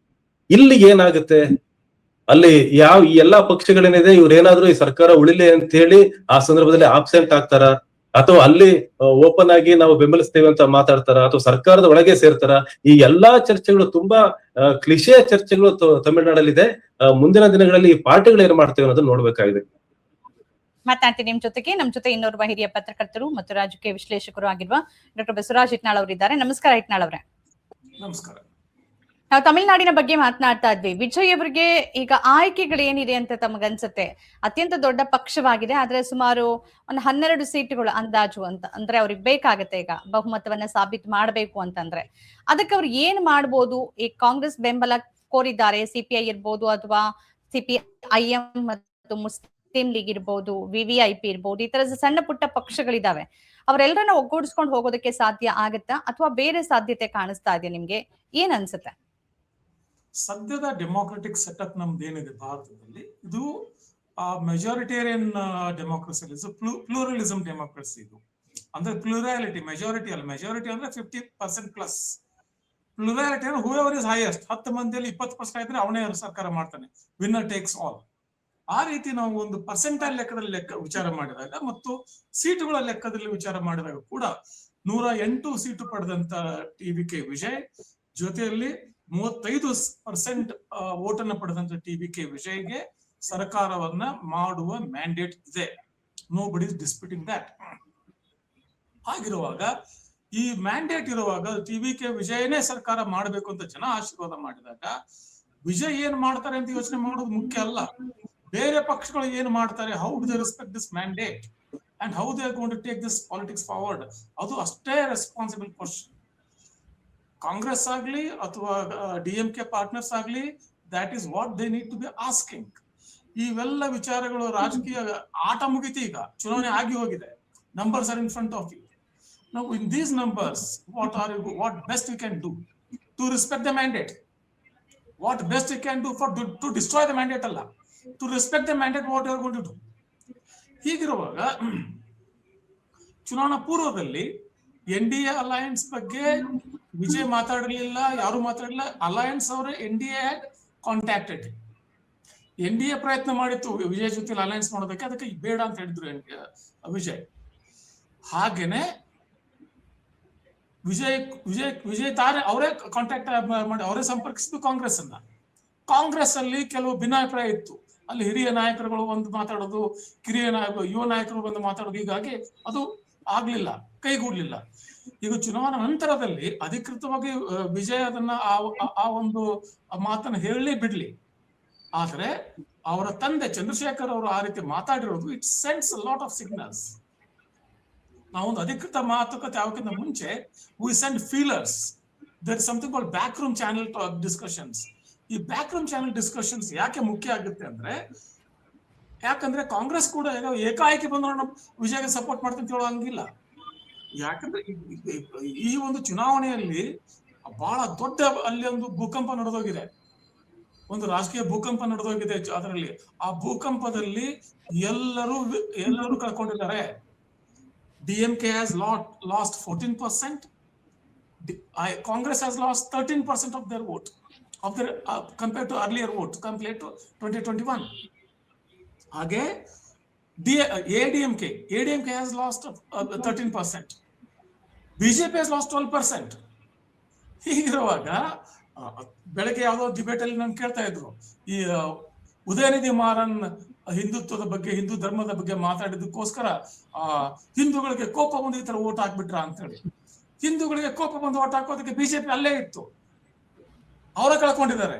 B: ಇಲ್ಲಿ ಏನಾಗುತ್ತೆ, ಅಲ್ಲಿ ಈ ಎಲ್ಲಾ ಪಕ್ಷಗಳೇನಿದೆ ಇವ್ರೇನಾದ್ರೂ ಈ ಸರ್ಕಾರ ಉಳಿಲಿ ಅಂತ ಹೇಳಿ ಆ ಸಂದರ್ಭದಲ್ಲಿ ಆಬ್ಸೆಂಟ್ ಆಗ್ತಾರ ಅಥವಾ ಅಲ್ಲಿ ಓಪನ್ ಆಗಿ ನಾವು ಬೆಂಬಲಿಸ್ತೇವೆ ಅಂತ ಮಾತಾಡ್ತಾರ ಅಥವಾ ಸರ್ಕಾರದ ಒಳಗೆ ಸೇರ್ತಾರ? ಈ ಎಲ್ಲಾ ಚರ್ಚೆಗಳು ತುಂಬಾ ಕ್ಲಿಷೆ ಚರ್ಚೆಗಳು ತಮಿಳುನಾಡಲ್ಲಿ ಇದೆ. ಮುಂದಿನ ದಿನಗಳಲ್ಲಿ ಈ ಪಾರ್ಟಿಗಳು ಏನ್ ಮಾಡ್ತೇವೆ ಅನ್ನೋದನ್ನ ನೋಡ್ಬೇಕಾಗಿದೆ.
A: ಮಾತಾಡ್ತೀನಿ ನಿಮ್ ಜೊತೆಗೆ. ನಮ್ ಜೊತೆ ಇನ್ನೋರ್ವ ಹಿರಿಯ ಪತ್ರಕರ್ತರು ಮತ್ತು ರಾಜಕೀಯ ವಿಶ್ಲೇಷಕರು ಆಗಿರುವ ಡಾಕ್ಟರ್ ಬಸವರಾಜ್ ಇಟ್ನಾಳ್ ಅವರಿದ್ದಾರೆ. ನಮಸ್ಕಾರ ಇಟ್ನಾಳ್ ಅವರೇ.
C: ನಮಸ್ಕಾರ.
A: ನಾವು ತಮಿಳುನಾಡಿನ ಬಗ್ಗೆ ಮಾತನಾಡ್ತಾ ಇದ್ವಿ. ವಿಜಯ್ ಅವರಿಗೆ ಈಗ ಆಯ್ಕೆಗಳೇನಿದೆ ಅಂತ ತಮಗನ್ಸುತ್ತೆ? ಅತ್ಯಂತ ದೊಡ್ಡ ಪಕ್ಷವಾಗಿದೆ, ಆದ್ರೆ ಸುಮಾರು ಒಂದು 12 ಸೀಟುಗಳು ಅಂದಾಜು ಅಂತ ಅಂದ್ರೆ ಅವ್ರಿಗೆ ಬೇಕಾಗತ್ತೆ ಈಗ ಬಹುಮತವನ್ನ ಸಾಬೀತು ಮಾಡಬೇಕು ಅಂತಂದ್ರೆ. ಅದಕ್ಕೆ ಅವ್ರು ಏನ್ ಮಾಡ್ಬೋದು? ಈ ಕಾಂಗ್ರೆಸ್ ಬೆಂಬಲ ಕೋರಿದ್ದಾರೆ, ಸಿಪಿಐ ಇರ್ಬೋದು ಅಥವಾ ಸಿಪಿಐಎಂ ಮತ್ತು ಮುಸ್ಲಿಂ ಲೀಗ್ ಇರ್ಬೋದು, ವಿವಿಐಪಿ ಇರ್ಬೋದು, ಈ ತರದ ಸಣ್ಣ ಪುಟ್ಟ ಪಕ್ಷಗಳಿದಾವೆ. ಅವರೆಲ್ಲರನ್ನ ಒಗ್ಗೂಡಿಸ್ಕೊಂಡು ಹೋಗೋದಕ್ಕೆ ಸಾಧ್ಯ ಆಗತ್ತಾ ಅಥವಾ ಬೇರೆ ಸಾಧ್ಯತೆ ಕಾಣಿಸ್ತಾ ಇದೆ ನಿಮ್ಗೆ? ಏನ್ ಅನ್ಸುತ್ತೆ?
C: ಸದ್ಯದ ಡೆಮೋಕ್ರೆಟಿಕ್ ಸೆಟಪ್ ನಮ್ದು ಏನಿದೆ ಭಾರತದಲ್ಲಿ, ಇದು ಮೆಜಾರಿಟೇರಿಯನ್ ಡೆಮೋಕ್ರಸಿ, ಪ್ಲೂರಲಿಸಮ್ ಡೆಮೋಕ್ರಸಿ. ಇದು ಅಂದ್ರೆ ಪ್ಲೂರಾಲಿಟಿ, ಮೆಜಾರಿಟಿ ಅಲ್ಲ. ಮೆಜಾರಿಟಿ ಅಂದ್ರೆ 50% ಪ್ಲಸ್. ಪ್ಲೂರಾಲಿಟಿ ಅಂದ್ರೆ ಹೂಎವರ್ ಇಸ್ ಹೈಯೆಸ್ಟ್. 10 ಮಂದಿಯಲ್ಲಿ 20% ಇದ್ರೆ ಅವನೇ ಸರ್ಕಾರ ಮಾಡ್ತಾನೆ, ವಿನ್ನರ್ ಟೇಕ್ಸ್ ಆಲ್. ಆ ರೀತಿ ನಾವು ಒಂದು ಪರ್ಸೆಂಟೈಲ್ ಲೆಕ್ಕದಲ್ಲಿ ವಿಚಾರ ಮಾಡಿದಾಗ ಮತ್ತು ಸೀಟುಗಳ ಲೆಕ್ಕದಲ್ಲಿ ವಿಚಾರ ಮಾಡಿದಾಗ ಕೂಡ 108 ಸೀಟು ಪಡೆದಂತ ಟಿವಿಕೆ ವಿಜಯ್ ಜೊತೆಯಲ್ಲಿ 35% ವೋಟನ್ನು ಪಡೆದಂತ ಟಿವಿಕೆ ವಿಜಯ್ಗೆ ಸರ್ಕಾರವನ್ನ ಮಾಡುವ ಮ್ಯಾಂಡೇಟ್ ಇದೆ. ನೋ ಬಡಿ ಇಸ್ ಡಿಸ್ಪ್ಯೂಟಿಂಗ್ ದಟ್. ಹಾಗಿರುವಾಗ ಈ ಮ್ಯಾಂಡೇಟ್ ಇರುವಾಗ ಟಿವಿಕೆ ವಿಜಯನೇ ಸರ್ಕಾರ ಮಾಡಬೇಕು ಅಂತ ಜನ ಆಶೀರ್ವಾದ ಮಾಡಿದಾಗ ವಿಜಯ್ ಏನ್ ಮಾಡ್ತಾರೆ ಅಂತ ಯೋಚನೆ ಮಾಡೋದು ಮುಖ್ಯ ಅಲ್ಲ. ಬೇರೆ ಪಕ್ಷಗಳು ಏನ್ ಮಾಡ್ತಾರೆ, how do they respect this mandate and how they are going to take this politics forward, ಅದು ಅಷ್ಟೇ ರೆಸ್ಪಾನ್ಸಿಬಲ್ ಕ್ವಶನ್. ಕಾಂಗ್ರೆಸ್ ಆಗ್ಲಿ ಅಥವಾ ಡಿಎಂಕೆ ಪಾರ್ಟ್ನರ್ಸ್ ಆಗ್ಲಿ, that is what they need to be asking. ಇವೆಲ್ಲ ವಿಚಾರಗಳು ರಾಜಕೀಯ ಆಟ ಮುಗಿತಿ. ಈಗ ಚುನಾವಣೆ ಆಗಿ ಹೋಗಿದೆ, numbers are in front of you. Now in these numbers, what best we can do to respect the mandate? What best we can do to destroy the mandate alla, to respect the mandate, what you are going to do? ಹೀಗಿರುವಾಗ ಚುನಾವಣಾ ಪೂರ್ವದಲ್ಲಿ NDA alliance ಬಗ್ಗೆ ವಿಜಯ್ ಮಾತಾಡಲಿಲ್ಲ, ಯಾರು ಮಾತಾಡಲಿಲ್ಲ. Alliance ಅವರೇ NDA had contacted. NDA ಪ್ರಯತ್ನ ಮಾಡಿತ್ತು ವಿಜಯ್ ಜೊತೆ ಅಲಯನ್ಸ್ ಮಾಡೋದಕ್ಕೆ, ಅದಕ್ಕೆ ಬೇಡ ಅಂತ ಹೇಳಿದ್ರು ವಿಜಯ್. ಹಾಗೇನೆ ವಿಜಯ್ ತಾರೆ ಅವರೇ ಕಾಂಟ್ಯಾಕ್ಟ್ ಮಾಡಿ ಅವರೇ ಸಂಪರ್ಕಿಸಿದ್ದು ಕಾಂಗ್ರೆಸ್ ಅನ್ನ. ಕಾಂಗ್ರೆಸ್ ಅಲ್ಲಿ ಕೆಲವು ಭಿನ್ನಾಭಿಪ್ರಾಯ ಇತ್ತು. ಅಲ್ಲಿ ಹಿರಿಯ ನಾಯಕರುಗಳು ಒಂದು ಮಾತಾಡೋದು, ಯುವ ನಾಯಕರು ಬಂದು ಮಾತಾಡೋದು, ಹೀಗಾಗಿ ಅದು ಆಗ್ಲಿಲ್ಲ, ಕೈಗೂಡ್ಲಿಲ್ಲ. ಈಗ ಚುನಾವಣಾ ನಂತರದಲ್ಲಿ ಅಧಿಕೃತವಾಗಿ ವಿಜಯ್ ಅದನ್ನ ಆ ಒಂದು ಮಾತನ್ನ ಹೇಳಲಿ ಬಿಡ್ಲಿ, ಆದ್ರೆ ಅವರ ತಂದೆ ಚಂದ್ರಶೇಖರ್ ಅವರು ಆ ರೀತಿ ಮಾತಾಡಿರೋದು it sends a lot of signals. ನಾವೊಂದು ಅಧಿಕೃತ ಮಾತುಕತೆ ಆಗೋಕ್ಕಿಂತ ಮುಂಚೆ we send feelers. There is something called back room channel discussions. ಈ ಬ್ಯಾಕ್ ರೂಮ್ ಚಾನೆಲ್ ಡಿಸ್ಕಷನ್ಸ್ ಯಾಕೆ ಮುಖ್ಯ ಆಗುತ್ತೆ ಅಂದ್ರೆ, ಯಾಕಂದ್ರೆ ಕಾಂಗ್ರೆಸ್ ಕೂಡ ಈಗ ಏಕಾಏಕಿ ಬಂದು ವಿಜಯಗೆ ಸಪೋರ್ಟ್ ಮಾಡ್ತೀನಿ ಅಂತ ಹೇಳೋ ಹಂಗಿಲ್ಲ. ಯಾಕಂದ್ರೆ ಈ ಒಂದು ಚುನಾವಣೆಯಲ್ಲಿ ಬಹಳ ದೊಡ್ಡ ಅಲ್ಲಿ ಒಂದು ಭೂಕಂಪ ನಡೆದೋಗಿದೆ, ಒಂದು ರಾಜಕೀಯ ಭೂಕಂಪ ನಡೆದೋಗಿದೆ. ಅದರಲ್ಲಿ ಆ ಭೂಕಂಪದಲ್ಲಿ ಎಲ್ಲರೂ ಕಳ್ಕೊಂಡಿದ್ದಾರೆ. DMK has lost 14%. Congress has lost 13% of their vote, compared to earlier vote, compared to 2021. Again, ADMK has lost 13%. BJP has lost 12%. ಹೀಗಿರುವಾಗ ಬೆಳಗ್ಗೆ ಯಾವುದೋ ಡಿಬೇಟ್ ಅಲ್ಲಿ ನಾನು ಕೇಳ್ತಾ ಇದ್ರು, ಈ ಉದಯನಿಧಿ ಮಾರನ್ ಹಿಂದುತ್ವದ ಬಗ್ಗೆ, ಹಿಂದೂ ಧರ್ಮದ ಬಗ್ಗೆ ಮಾತಾಡಿದಕ್ಕೋಸ್ಕರ ಹಿಂದೂಗಳಿಗೆ ಕೋಪ ಬಂದು ಈ ತರ ಓಟ್ ಹಾಕ್ಬಿಟ್ರ ಅಂತ ಹೇಳಿ. ಹಿಂದೂಗಳಿಗೆ ಕೋಪ ಬಂದು ಓಟ್ ಹಾಕೋದಕ್ಕೆ ಬಿಜೆಪಿ ಅಲ್ಲೇ ಇತ್ತು, ಅವರ ಕಳ್ಕೊಂಡಿದ್ದಾರೆ.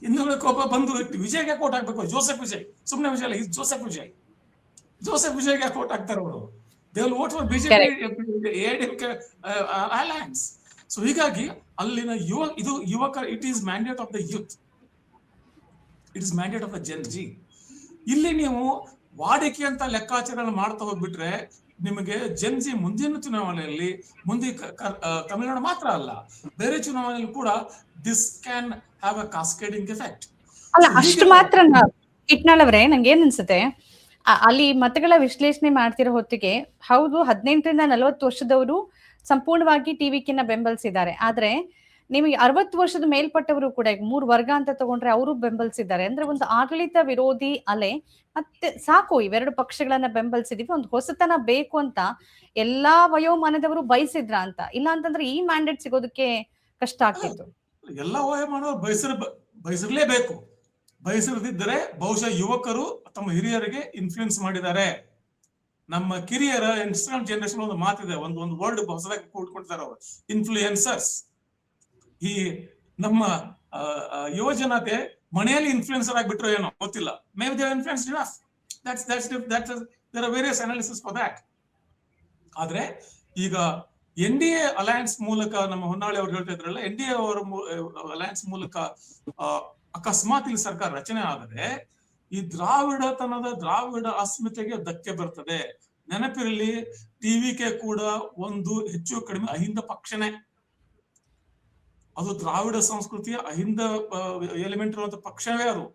C: ಹಿಂದೂಗಳಿಗೆ ಕೋಪ ಬಂದು ವಿಜಯ್ಗೆ ಕೋಟ್ ಹಾಕ್ಬೇಕು, ಜೋಸೆಫ್ ವಿಜಯ್, ಸುಮ್ನೆ ವಿಜಯ್ ಅಲ್ಲ, ಜೋಸೆಫ್ ವಿಜಯ್ಗೆ ಕೋಟ್ ಹಾಕ್ತಾರೆ ಅವರು. They will vote for BJP alliance. So ಹೀಗಾಗಿ ಅಲ್ಲಿನ ಯುವಕ it is mandate of the youth, it is mandate of the Gen Z. ಇಲ್ಲಿ ನೀವು ವಾಡಿಕೆ ಅಂತ ಲೆಕ್ಕಾಚಾರ ಮಾಡ್ತಾ ಹೋಗ್ಬಿಟ್ರೆ ನಿಮಗೆ ಜೆನ್ ಜಿ ಮುಂದಿನ ಚುನಾವಣೆಯಲ್ಲಿ, ತಮಿಳುನಾಡು ಮಾತ್ರ ಅಲ್ಲ ಬೇರೆ ಚುನಾವಣೆಯಲ್ಲಿ ಕೂಡ this can have a cascading effect.
A: ಅಲ್ಲ ಅಷ್ಟು ಮಾತ್ರ ಇಟ್ನಾಳ್ ಅವರೇ, ನಂಗೆ ಏನ್ ಅನ್ಸುತ್ತೆ, ಅಲ್ಲಿ ಮತಗಳ ವಿಶ್ಲೇಷಣೆ ಮಾಡ್ತಿರೋ ಹೊತ್ತಿಗೆ ಹೌದು 18ರಿಂದ 40 ವರ್ಷದವರು ಸಂಪೂರ್ಣವಾಗಿ ಟಿವಿಕೆನ ಬೆಂಬಲಿಸಿದ್ದಾರೆ. ಆದ್ರೆ ನಿಮಗೆ 60 ವರ್ಷದ ಮೇಲ್ಪಟ್ಟವರು ಕೂಡ ಈಗ 3 ವರ್ಗ ಅಂತ ತಗೊಂಡ್ರೆ ಅವರು ಬೆಂಬಲಿಸಿದ್ದಾರೆ. ಅಂದ್ರೆ ಒಂದು ಆಡಳಿತ ವಿರೋಧಿ ಅಲೆ. ಮತ್ತೆ ಸಾಕು, ಇವೆರಡು ಪಕ್ಷಗಳನ್ನ ಬೆಂಬಲಿಸಿದೀವಿ, ಒಂದು ಹೊಸತನ ಬೇಕು ಅಂತ ಎಲ್ಲಾ ವಯೋಮಾನದವರು ಬಯಸಿದ್ರ ಅಂತ. ಇಲ್ಲ ಅಂತಂದ್ರೆ ಈ ಮ್ಯಾಂಡೇಟ್ ಸಿಗೋದಕ್ಕೆ ಕಷ್ಟ ಆಗ್ತಿತ್ತು.
C: ಎಲ್ಲಾ ವಯೋಮಾನವರು ಬಯಸಿರ್ಲೇಬೇಕು. ಬಯಸಿರದಿದ್ದರೆ ಬಹುಶಃ ಯುವಕರು ತಮ್ಮ ಹಿರಿಯರಿಗೆ ಇನ್ಫ್ಲೂಯೆನ್ಸ್ ಮಾಡಿದ್ದಾರೆ. ನಮ್ಮ ಕಿರಿಯರ ಇನ್ಸ್ಟಾಗ್ರಾಮ್ ಜನರೇಷನ್ ಒಂದು ಮಾತಿದೆ, ಒಂದು ವರ್ಡ್ ಹೊಸದಾಗಿ ಕೂಡ್ಕೊಳ್ತಾರೆ ಅವರು, ಇನ್ಫ್ಲೂಯೆನ್ಸರ್ಸ್. ಈ ನಮ್ಮ ಯುವ ಜನತೆ ಮನೆಯಲ್ಲಿ ಇನ್ಫ್ಲೂಯೆನ್ಸರ್ ಆಗ್ಬಿಟ್ರು ಏನೋ ಗೊತ್ತಿಲ್ಲ. May be they influenced enough. There are various analysis for that. ಆದ್ರೆ ಈಗ NDA ಅಲಯನ್ಸ್ ಮೂಲಕ, ನಮ್ಮ ಹೊನ್ನಾಳಿ ಅವ್ರು ಹೇಳ್ತಾ ಇದ್ರಲ್ಲ, NDA ಅವರ ಅಲಯನ್ಸ್ ಮೂಲಕ ಅಕಸ್ಮಾತ್ ಇಲ್ಲಿ ಸರ್ಕಾರ ರಚನೆ ಆದರೆ ಈ ದ್ರಾವಿಡ ಅಸ್ಮಿತೆಗೆ ಧಕ್ಕೆ ಬರ್ತದೆ. ನೆನಪಿರಲಿ, TVK ಕೂಡ ಒಂದು ಹೆಚ್ಚು ಕಡಿಮೆ ಅಹಿಂದ ಪಕ್ಷನೇ. ಅದು ದ್ರಾವಿಡ ಸಂಸ್ಕೃತಿಯ ಅಹಿಂದ ಎಲಿಮೆಂಟ್ ಇರುವಂತ ಪಕ್ಷವೇ ಅದು.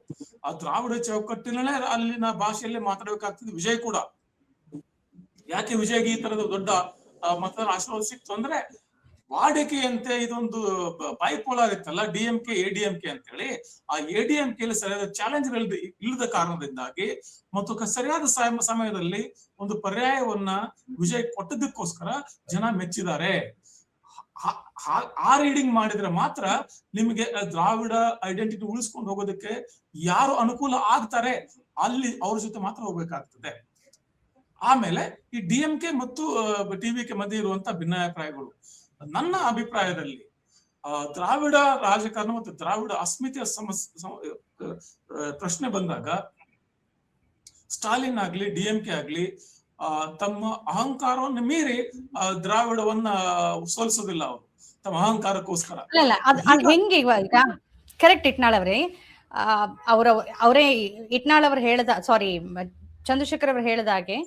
C: ಆ ದ್ರಾವಿಡ ಚೌಕಟ್ಟಿನಲ್ಲೇ ಅಲ್ಲಿನ ಭಾಷೆಯಲ್ಲೇ ಮಾತಾಡಬೇಕಾಗ್ತದೆ. ವಿಜಯ್ ಕೂಡ ಯಾಕೆ ವಿಜಯ್ಗೆ ಈ ತರದ ದೊಡ್ಡ ಮತದಾರ ಆಶೀರ್ವಾದ ಸಿಕ್ತು ಅಂದ್ರೆ, ವಾಡಿಕೆಯಂತೆ ಇದೊಂದು ಬೈಪೋಲಾರ್ ಇತ್ತಲ್ಲ, DMK ADMK ಅಂತೇಳಿ. ಆ ADMK ಸರಿಯಾದ ಚಾಲೆಂಜ್ ಇಲ್ಲದ ಕಾರಣದಿಂದಾಗಿ ಮತ್ತು ಸರಿಯಾದ ಸಮಯದಲ್ಲಿ ಒಂದು ಪರ್ಯಾಯವನ್ನ ವಿಜಯ್ ಕೊಟ್ಟದಕ್ಕೋಸ್ಕರ ಜನ ಮೆಚ್ಚಿದ್ದಾರೆ. ಆ ರೀಡಿಂಗ್ ಮಾಡಿದ್ರೆ ಮಾತ್ರ ನಿಮಗೆ ದ್ರಾವಿಡ ಐಡೆಂಟಿಟಿ ಉಳಿಸ್ಕೊಂಡು ಹೋಗೋದಕ್ಕೆ ಯಾರು ಅನುಕೂಲ ಆಗ್ತಾರೆ ಅಲ್ಲಿ ಅವ್ರ ಜೊತೆ ಮಾತ್ರ ಹೋಗ್ಬೇಕಾಗ್ತದೆ. ಆಮೇಲೆ ಈ DMK ಮತ್ತು TVK ಮಧ್ಯೆ ಇರುವಂತ ಭಿನ್ನಾಭಿಪ್ರಾಯಗಳು, ನನ್ನ ಅಭಿಪ್ರಾಯದಲ್ಲಿ ದ್ರಾವಿಡ ರಾಜಕಾರಣ ಮತ್ತು ದ್ರಾವಿಡ ಅಸ್ಮಿತೆಯ ಪ್ರಶ್ನೆ ಬಂದಾಗ ಸ್ಟಾಲಿನ್ ಆಗ್ಲಿ DMK ಆಗ್ಲಿ ತಮ್ಮ ಅಹಂಕಾರವನ್ನು ಮೀರಿ ದ್ರಾವಿಡವನ್ನ ಸೋಲಿಸೋದಿಲ್ಲ. ಅವರು ತಮ್ಮ ಅಹಂಕಾರಕ್ಕೋಸ್ಕರ
A: ಹೆಂಗೆ ಈಗ ಕರೆಕ್ಟ್ ಇಟ್ನಾಳ್ ಅವರೇ ಅವರೇ ಇಟ್ನಾಳ್ ಅವರು ಹೇಳ್ದ, ಸಾರಿ ಚಂದ್ರಶೇಖರ್ ಅವರು ಹೇಳಿದಾಗೆ,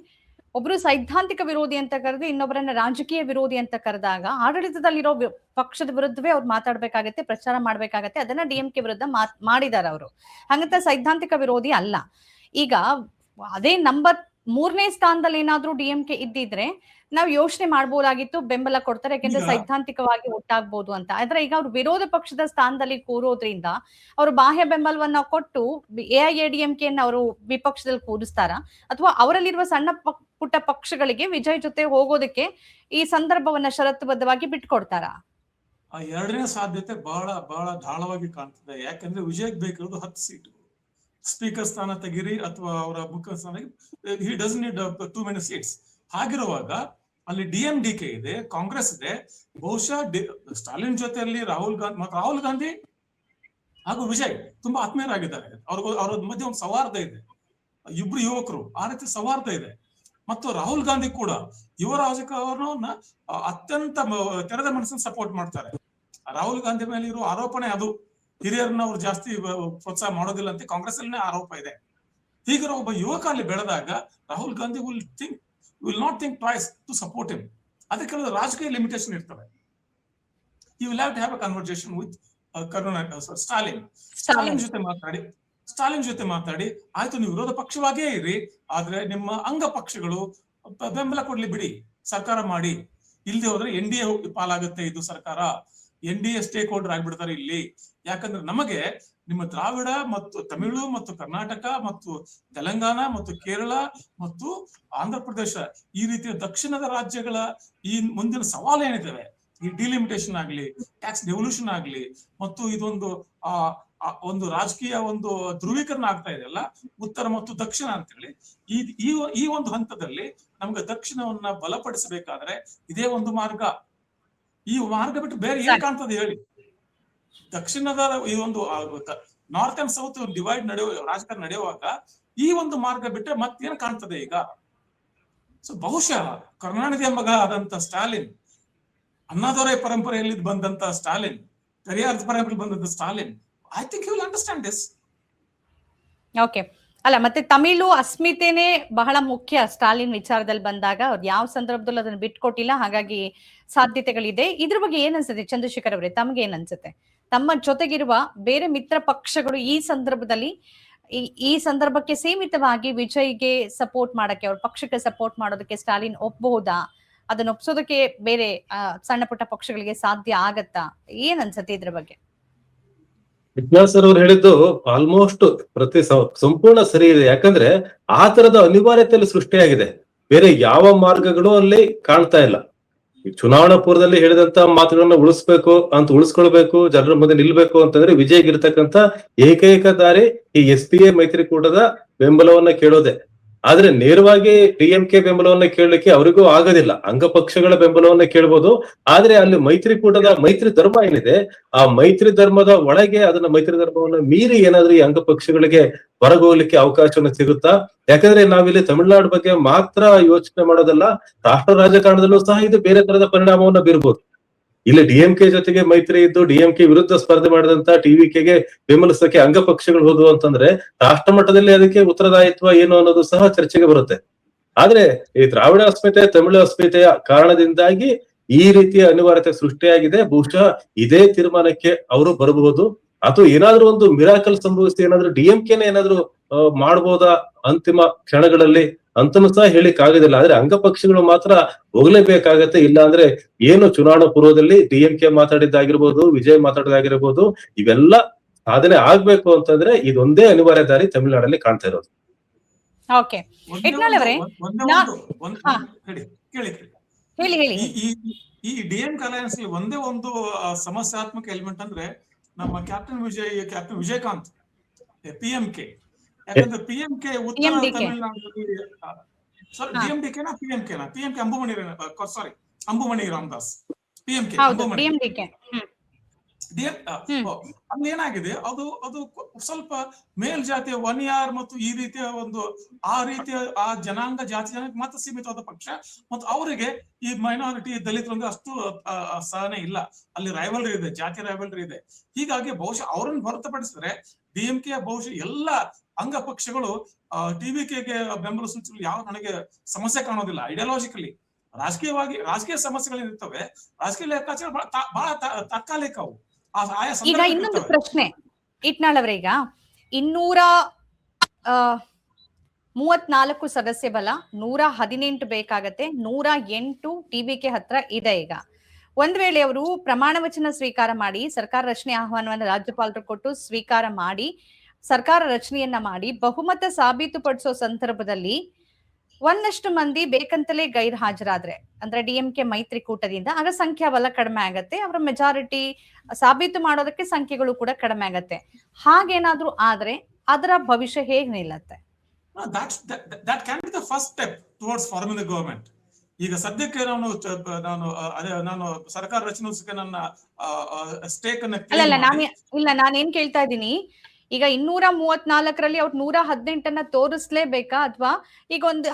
A: ಒಬ್ರು ಸೈದ್ಧಾಂತಿಕ ವಿರೋಧಿ ಅಂತ ಕರೆದು ಇನ್ನೊಬ್ಬರನ್ನ ರಾಜಕೀಯ ವಿರೋಧಿ ಅಂತ ಕರೆದಾಗ ಆಡಳಿತದಲ್ಲಿರೋ ಪಕ್ಷದ ವಿರುದ್ಧವೇ ಅವ್ರು ಮಾತಾಡ್ಬೇಕಾಗತ್ತೆ, ಪ್ರಚಾರ ಮಾಡ್ಬೇಕಾಗತ್ತೆ. ಅದನ್ನ DMK ವಿರುದ್ಧ ಮಾಡಿದಾರೆ ಅವರು. ಹಂಗಂತ ಸೈದ್ಧಾಂತಿಕ ವಿರೋಧಿ ಅಲ್ಲ. ಈಗ ಅದೇ ನಂಬರ್ 3ನೇ ಸ್ಥಾನದಲ್ಲಿ ಏನಾದ್ರೂ DMK ಇದ್ದಿದ್ರೆ ನಾವು ಯೋಚನೆ ಮಾಡ್ಬೋದಾಗಿತ್ತು, ಬೆಂಬಲ ಕೊಡ್ತಾರೆ ಯಾಕೆಂದ್ರೆ ಸೈದ್ಧಾಂತಿಕವಾಗಿ ಒಟ್ಟಾಗ್ಬೋದು ಅಂತ. ಆದ್ರೆ ಈಗ ಅವ್ರು ವಿರೋಧ ಪಕ್ಷದ ಸ್ಥಾನದಲ್ಲಿ ಕೂರೋದ್ರಿಂದ ಅವರು ಬಾಹ್ಯ ಬೆಂಬಲವನ್ನ ಕೊಟ್ಟು AIADMK ಅವರು ವಿಪಕ್ಷದಲ್ಲಿ ಕೂರಿಸ್ತಾರ, ಅಥವಾ ಅವರಲ್ಲಿರುವ ಸಣ್ಣ ಪುಟ್ಟ ಪಕ್ಷಗಳಿಗೆ ವಿಜಯ್ ಜೊತೆ ಹೋಗೋದಕ್ಕೆ ಈ ಸಂದರ್ಭವನ್ನ ಷರತ್ತುಬದ್ಧವಾಗಿ ಬಿಟ್ಕೊಡ್ತಾರ?
C: ಆ ಎರಡನೇ ಸಾಧ್ಯತೆ ಬಹಳ ಬಹಳ ಢಾಳವಾಗಿ ಕಾಣ್ತದೆ. ಯಾಕಂದ್ರೆ ವಿಜಯ್ ಬೇಕಿರೋದು 10 ಸೀಟು. ಸ್ಪೀಕರ್ ಸ್ಥಾನ ತೆಗಿರಿ ಅಥವಾ ಅವರ ಮುಖ್ಯ ಸ್ಥಾನ, he doesn't need too many seats. ಹಾಗಿರುವಾಗ ಅಲ್ಲಿ DMDK ಇದೆ, ಕಾಂಗ್ರೆಸ್ ಇದೆ. ಬಹುಶಃ ಸ್ಟಾಲಿನ್ ಜೊತೆಯಲ್ಲಿ ರಾಹುಲ್ ಗಾಂಧಿ ಹಾಗೂ ವಿಜಯ್ ತುಂಬಾ ಆತ್ಮೀಯರಾಗಿದ್ದಾರೆ. ಅವ್ರ ಮಧ್ಯೆ ಒಂದು ಸೌಹಾರ್ದ ಇದೆ, ಇಬ್ರು ಯುವಕರು, ಆ ರೀತಿ ಸೌಹಾರ್ದ ಇದೆ. ಮತ್ತು ರಾಹುಲ್ ಗಾಂಧಿ ಕೂಡ ಯುವ ರಾಜಕಾರಣವನ್ನ ಅತ್ಯಂತ ತೆರೆದ ಮನಸ್ಸನ್ನು ಸಪೋರ್ಟ್ ಮಾಡ್ತಾರೆ. ರಾಹುಲ್ ಗಾಂಧಿ ಮೇಲೆ ಇರೋ ಆರೋಪಣೆ ಅದು, ಹಿರಿಯರನ್ನ ಅವ್ರು ಜಾಸ್ತಿ ಪ್ರೋತ್ಸಾಹ ಮಾಡೋದಿಲ್ಲ ಅಂತ ಕಾಂಗ್ರೆಸ್ ಅಲ್ಲೇ ಆರೋಪ ಇದೆ. ಹೀಗಿರೋ ಒಬ್ಬ ಯುವಕ ಅಲ್ಲಿ ಬೆಳೆದಾಗ Rahul Gandhi will not think twice to support him. ಅದಕ್ಕೆ ಕೆಲವು ರಾಜಕೀಯ ಲಿಮಿಟೇಷನ್ ಇರ್ತವೆ. You will have to have a conversation with Stalin ಜೊತೆ ಮಾತಾಡಿ ಆಯ್ತು, ನೀವು ವಿರೋಧ ಪಕ್ಷವಾಗೇ ಇರಿ, ಆದ್ರೆ ನಿಮ್ಮ ಅಂಗ ಪಕ್ಷಗಳು ಬೆಂಬಲ ಕೊಡ್ಲಿ ಬಿಡಿ, ಸರ್ಕಾರ ಮಾಡಿ. ಇಲ್ಲದೆ ಹೋದ್ರೆ NDA ಪಾಲಾಗುತ್ತೆ ಇದು ಸರ್ಕಾರ. NDA ಸ್ಟೇಕ್ ಹೋಲ್ಡರ್ ಆಗ್ಬಿಡ್ತಾರೆ ಇಲ್ಲಿ. ಯಾಕಂದ್ರೆ ನಮಗೆ ನಿಮ್ಮ ದ್ರಾವಿಡ ಮತ್ತು ತಮಿಳು ಮತ್ತು ಕರ್ನಾಟಕ ಮತ್ತು ತೆಲಂಗಾಣ ಮತ್ತು ಕೇರಳ ಮತ್ತು ಆಂಧ್ರ ಪ್ರದೇಶ ಈ ರೀತಿಯ ದಕ್ಷಿಣದ ರಾಜ್ಯಗಳ ಈ ಮುಂದಿನ ಸವಾಲು ಏನಿದ್ದಾವೆ, ಈ ಡಿಲಿಮಿಟೇಷನ್ ಆಗ್ಲಿ, ಟ್ಯಾಕ್ಸ್ ಡೆವಲ್ಯೂಷನ್ ಆಗ್ಲಿ, ಮತ್ತು ಇದೊಂದು ಒಂದು ರಾಜಕೀಯ ಒಂದು ಧ್ರುವೀಕರಣ ಆಗ್ತಾ ಇದೆಯಲ್ಲ, ಉತ್ತರ ಮತ್ತು ದಕ್ಷಿಣ ಅಂತೇಳಿ, ಈ ಒಂದು ಹಂತದಲ್ಲಿ ನಮ್ಗೆ ದಕ್ಷಿಣವನ್ನ ಬಲಪಡಿಸಬೇಕಾದ್ರೆ ಇದೇ ಒಂದು ಮಾರ್ಗ. ಈ ಮಾರ್ಗ ಬಿಟ್ಟು ಬೇರೆ ಏನ್ ಕಾಣ್ತದೆ ಹೇಳಿ? ದಕ್ಷಿಣದ ಈ ಒಂದು ನಾರ್ತ್ ಅಂಡ್ ಸೌತ್ ಡಿವೈಡ್ ರಾಜಕಾರಣ ನಡೆಯುವಾಗ ಈ ಒಂದು ಮಾರ್ಗ ಬಿಟ್ಟರೆ ಮತ್ತೇನ್ ಕಾಣ್ತದೆ ಈಗ? ಸೊ ಬಹುಶಃ ಕರುಣಾನಿಧಿ ಮಗ ಆದಂತ ಸ್ಟಾಲಿನ್, ಅಣ್ಣಾದೊರೈ ಪರಂಪರೆಯಲ್ಲಿ ಬಂದಂತ ಸ್ಟಾಲಿನ್, ಪೆರಿಯಾರ್ ಪರಂಪರೆಯಲ್ಲಿ ಬಂದಂತ Stalin, I think you will understand this.
A: Okay, ಅಲ್ಲ ಮತ್ತೆ ತಮಿಳು ಅಸ್ಮಿತೆನೇ ಬಹಳ ಮುಖ್ಯ ಸ್ಟಾಲಿನ್ ವಿಚಾರದಲ್ಲಿ ಬಂದಾಗ. ಅವ್ರು ಯಾವ ಸಂದರ್ಭದಲ್ಲೂ ಅದನ್ನ ಬಿಟ್ಕೊಟ್ಟಿಲ್ಲ, ಹಾಗಾಗಿ ಸಾಧ್ಯತೆಗಳಿದೆ. ಇದ್ರ ಬಗ್ಗೆ ಏನ್ ಅನ್ಸುತ್ತೆ ಚಂದ್ರಶೇಖರ್ ಅವರೇ? ತಮ್ಗೆ ಏನ್ ಅನ್ಸುತ್ತೆ? ತಮ್ಮ ಜೊತೆಗಿರುವ ಬೇರೆ ಮಿತ್ರ ಪಕ್ಷಗಳು ಈ ಸಂದರ್ಭದಲ್ಲಿ ಈ ಸಂದರ್ಭಕ್ಕೆ ಸೀಮಿತವಾಗಿ ವಿಜಯ್ಗೆ ಸಪೋರ್ಟ್ ಮಾಡಕ್ಕೆ, ಅವ್ರ ಪಕ್ಷಕ್ಕೆ ಸಪೋರ್ಟ್ ಮಾಡೋದಕ್ಕೆ ಸ್ಟಾಲಿನ್ ಒಪ್ಪಬಹುದಾ? ಅದನ್ನ ಒಪ್ಸೋದಕ್ಕೆ ಬೇರೆ ಸಣ್ಣ ಪುಟ್ಟ ಪಕ್ಷಗಳಿಗೆ ಸಾಧ್ಯ ಆಗತ್ತಾ? ಏನ್ ಅನ್ಸುತ್ತೆ ಇದ್ರ ಬಗ್ಗೆ?
B: ವಿಜ್ಞಾನ್ ಸರ್ ಅವ್ರು ಹೇಳಿದ್ದು ಆಲ್ಮೋಸ್ಟ್ ಸಂಪೂರ್ಣ ಸರಿ ಇದೆ. ಯಾಕಂದ್ರೆ ಆ ತರದ ಅನಿವಾರ್ಯತೆಯಲ್ಲಿ ಸೃಷ್ಟಿಯಾಗಿದೆ, ಬೇರೆ ಯಾವ ಮಾರ್ಗಗಳು ಅಲ್ಲಿ ಕಾಣ್ತಾ ಇಲ್ಲ. ಚುನಾವಣಾ ಪೂರ್ವದಲ್ಲಿ ಹೇಳಿದಂತ ಮಾತುಗಳನ್ನ ಉಳಿಸ್ಕೊಳ್ಬೇಕು, ಜನರ ಮುಂದೆ ನಿಲ್ಬೇಕು ಅಂತಂದ್ರೆ ವಿಜಯ್ಗಿರ್ತಕ್ಕಂತ ಏಕೈಕ ದಾರಿ ಈ SPA ಮೈತ್ರಿಕೂಟದ ಬೆಂಬಲವನ್ನ ಕೇಳೋದೆ. ಆದ್ರೆ ನೇರವಾಗಿ ಡಿಎಂಕೆ ಬೆಂಬಲವನ್ನ ಕೇಳಲಿಕ್ಕೆ ಅವರಿಗೂ ಆಗೋದಿಲ್ಲ. ಅಂಗಪಕ್ಷಗಳ ಬೆಂಬಲವನ್ನ ಕೇಳ್ಬೋದು. ಆದ್ರೆ ಅಲ್ಲಿ ಮೈತ್ರಿಕೂಟದ ಮೈತ್ರಿ ಧರ್ಮ ಏನಿದೆ, ಆ ಮೈತ್ರಿ ಧರ್ಮದ ಒಳಗೆ ಅದನ್ನ ಮೈತ್ರಿ ಧರ್ಮವನ್ನ ಮೀರಿ ಏನಾದ್ರೂ ಈ ಅಂಗಪಕ್ಷಗಳಿಗೆ ಹೊರಗೋಗ್ಲಿಕ್ಕೆ ಅವಕಾಶವನ್ನು ಸಿಗುತ್ತಾ? ಯಾಕಂದ್ರೆ ನಾವಿಲ್ಲಿ ತಮಿಳುನಾಡು ಬಗ್ಗೆ ಮಾತ್ರ ಯೋಚನೆ ಮಾಡೋದಲ್ಲ, ರಾಷ್ಟ್ರ ರಾಜಕಾರಣದಲ್ಲೂ ಸಹ ಇದು ಬೇರೆ ತರದ ಪರಿಣಾಮವನ್ನ ಬೀರ್ಬೋದು. ಇಲ್ಲಿ ಡಿಎಂಕೆ ಜೊತೆಗೆ ಮೈತ್ರಿ ಇದ್ದು ಡಿಎಂಕೆ ವಿರುದ್ಧ ಸ್ಪರ್ಧೆ ಮಾಡಿದಂತ ಟಿವಿಕೆಗೆ ಬೆಂಬಲಿಸಕ್ಕೆ ಅಂಗಪಕ್ಷಗಳು ಹೋದ್ವು ಅಂತಂದ್ರೆ ರಾಷ್ಟ್ರ ಮಟ್ಟದಲ್ಲಿ ಅದಕ್ಕೆ ಉತ್ತರದಾಯಿತ್ವ ಏನು ಅನ್ನೋದು ಸಹ ಚರ್ಚೆಗೆ ಬರುತ್ತೆ. ಆದ್ರೆ ಈ ದ್ರಾವಿಡ ಅಸ್ಮಿತೆ, ತಮಿಳು ಅಸ್ಮಿತೆಯ ಕಾರಣದಿಂದಾಗಿ ಈ ರೀತಿಯ ಅನಿವಾರ್ಯತೆ ಸೃಷ್ಟಿಯಾಗಿದೆ. ಬಹುಶಃ ಇದೇ ತೀರ್ಮಾನಕ್ಕೆ ಅವರು ಬರಬಹುದು. ಅಥವಾ ಏನಾದ್ರೂ ಒಂದು ಮಿರಾಕಲ್ ಸಂಭವಿಸಿ ಏನಾದ್ರೂ ಡಿಎಂಕೆನೆ ಏನಾದ್ರೂ ಮಾಡ್ಬೋದಾ ಅಂತಿಮ ಕ್ಷಣಗಳಲ್ಲಿ ಅಂತನೂ ಸಹ ಹೇಳಿಕ್ ಆಗೋದಿಲ್ಲ. ಆದ್ರೆ ಅಂಗಪಕ್ಷಗಳು ಮಾತ್ರ ಹೋಗ್ಲೇಬೇಕಾಗತ್ತೆ. ಇಲ್ಲ ಅಂದ್ರೆ ಏನು ಚುನಾವಣಾ ಪೂರ್ವದಲ್ಲಿ ಡಿಎಂಕೆ ಮಾತಾಡಿದ್ದಾಗಿರ್ಬೋದು, ವಿಜಯ್ ಮಾತಾಡಿದಾಗಿರ್ಬೋದು, ಇವೆಲ್ಲ ಸಾಧನೆ ಆಗ್ಬೇಕು ಅಂತಂದ್ರೆ ಇದೊಂದೇ ಅನಿವಾರ್ಯ ದಾರಿ ತಮಿಳುನಾಡಲ್ಲಿ ಕಾಣ್ತಾ ಇರೋದು.
A: ಓಕೆ, ಯತ್ನಾಳ್ ಅವರೇ ಹೇಳಿ.
C: ಈ ಡಿಎಂಕೆ ಅಲಯನ್ಸ್ ಒಂದೇ ಒಂದು ಸಮಸ್ಯಾತ್ಮಕ ಎಲಿಮೆಂಟ್ ಅಂದ್ರೆ ನಮ್ಮ ಕ್ಯಾಪ್ಟನ್ ವಿಜಯಕಾಂತ್ PMK. ಯಾಕಂದ್ರೆ PMK ಉತ್ತರ ತಮಿಳುನಾಡಿನಲ್ಲಿ ಡಿಎಂಡಿಕೆನಾ PMK ಅಂಬುಮಣಿ ರಾಮದಾಸ್ PMK ಅಲ್ಲಿ ಏನಾಗಿದೆ, ಅದು ಸ್ವಲ್ಪ ಮೇಲ್ಜಾತಿಯ ವನ್ಯಾರ್ ಮತ್ತು ಈ ರೀತಿಯ ಒಂದು ಆ ಜನಾಂಗ ಜಾತಿ ಜನಕ್ಕೆ ಮಾತ್ರ ಸೀಮಿತವಾದ ಪಕ್ಷ. ಮತ್ತು ಅವರಿಗೆ ಈ ಮೈನಾರಿಟಿ ದಲಿತರಂದ್ರೆ ಅಷ್ಟು ಸಹನೆ ಇಲ್ಲ. ಅಲ್ಲಿ ರೈವಲ್ರಿ ಇದೆ, ಜಾತಿ ರೈವಲ್ರಿ ಇದೆ. ಹೀಗಾಗಿ ಬಹುಶಃ ಅವರನ್ನು ಹೊರತುಪಡಿಸಿದ್ರೆ ಡಿಎಂಕೆ ಬಹುಶಃ ಎಲ್ಲ ಅಂಗ ಪಕ್ಷಗಳು ಟಿವಿಕೆಗೆ ಬೆಂಬಲ ಸೂಚಿಸಲು ಯಾವ ನನಗೆ ಸಮಸ್ಯೆ ಕಾಣೋದಿಲ್ಲ. ಐಡಿಯಾಲಜಿಕಲಿ ರಾಜಕೀಯ ಸಮಸ್ಯೆಗಳಿರ್ತವೆ, ರಾಜಕೀಯ ಲೆಕ್ಕಾಚಾರ ಬಹಳ ತಾತ್ಕಾಲಿಕ ಅವು.
A: ಈಗ ಇನ್ನೊಂದು ಪ್ರಶ್ನೆ ಇಟ್ನಾಳ್ ಅವರೇ, ಈಗ 234 ಸದಸ್ಯ ಬಲ, 118 ಬೇಕಾಗತ್ತೆ, 108 ಟಿವಿಕೆ ಹತ್ರ ಇದೆ. ಈಗ ಒಂದ್ ವೇಳೆ ಅವರು ಪ್ರಮಾಣ ವಚನ ಸ್ವೀಕಾರ ಮಾಡಿ ಸರ್ಕಾರ ರಚನೆ ಆಹ್ವಾನವನ್ನು ರಾಜ್ಯಪಾಲರು ಕೊಟ್ಟು ಸ್ವೀಕಾರ ಮಾಡಿ ಸರ್ಕಾರ ರಚನೆಯನ್ನ ಮಾಡಿ ಬಹುಮತ ಸಾಬೀತುಪಡಿಸೋ ಸಂದರ್ಭದಲ್ಲಿ ಒಂದಷ್ಟು ಮಂದಿ ಬೇಕಂತಲೇ ಗೈರ್ ಹಾಜರಾದ್ರೆ, ಅಂದ್ರೆ ಡಿಎಂಕೆ ಮೈತ್ರಿಕೂಟದಿಂದ, ಆಗ ಸಂಖ್ಯಾಬಲ ಕಡಿಮೆ ಆಗತ್ತೆ, ಅವರ ಮೆಜಾರಿಟಿ ಸಾಬೀತು ಮಾಡೋದಕ್ಕೆ ಸಂಖ್ಯೆಗಳು ಕೂಡ ಕಡಿಮೆ ಆಗತ್ತೆ. ಹಾಗೇನಾದ್ರೂ ಆದ್ರೆ ಅದರ ಭವಿಷ್ಯ ಹೇಗ್ ನಿಲ್ಲತ್ತೆ?
C: ಈಗ ಸದ್ಯಕ್ಕೆ ನಾನು ಸರ್ಕಾರ ರಚನೆ ನನ್ನ ಸ್ಟೇಕ್
A: ಅನ್ನ ನಾನೇನ್ ಕೇಳ್ತಾ ಇದ್ದೀನಿ, ಈಗ 234ರಲ್ಲಿ ಅವ್ರು 118 ತೋರಿಸ್ಲೇಬೇಕಾ ಅಥವಾ ಈಗ ಒಂದು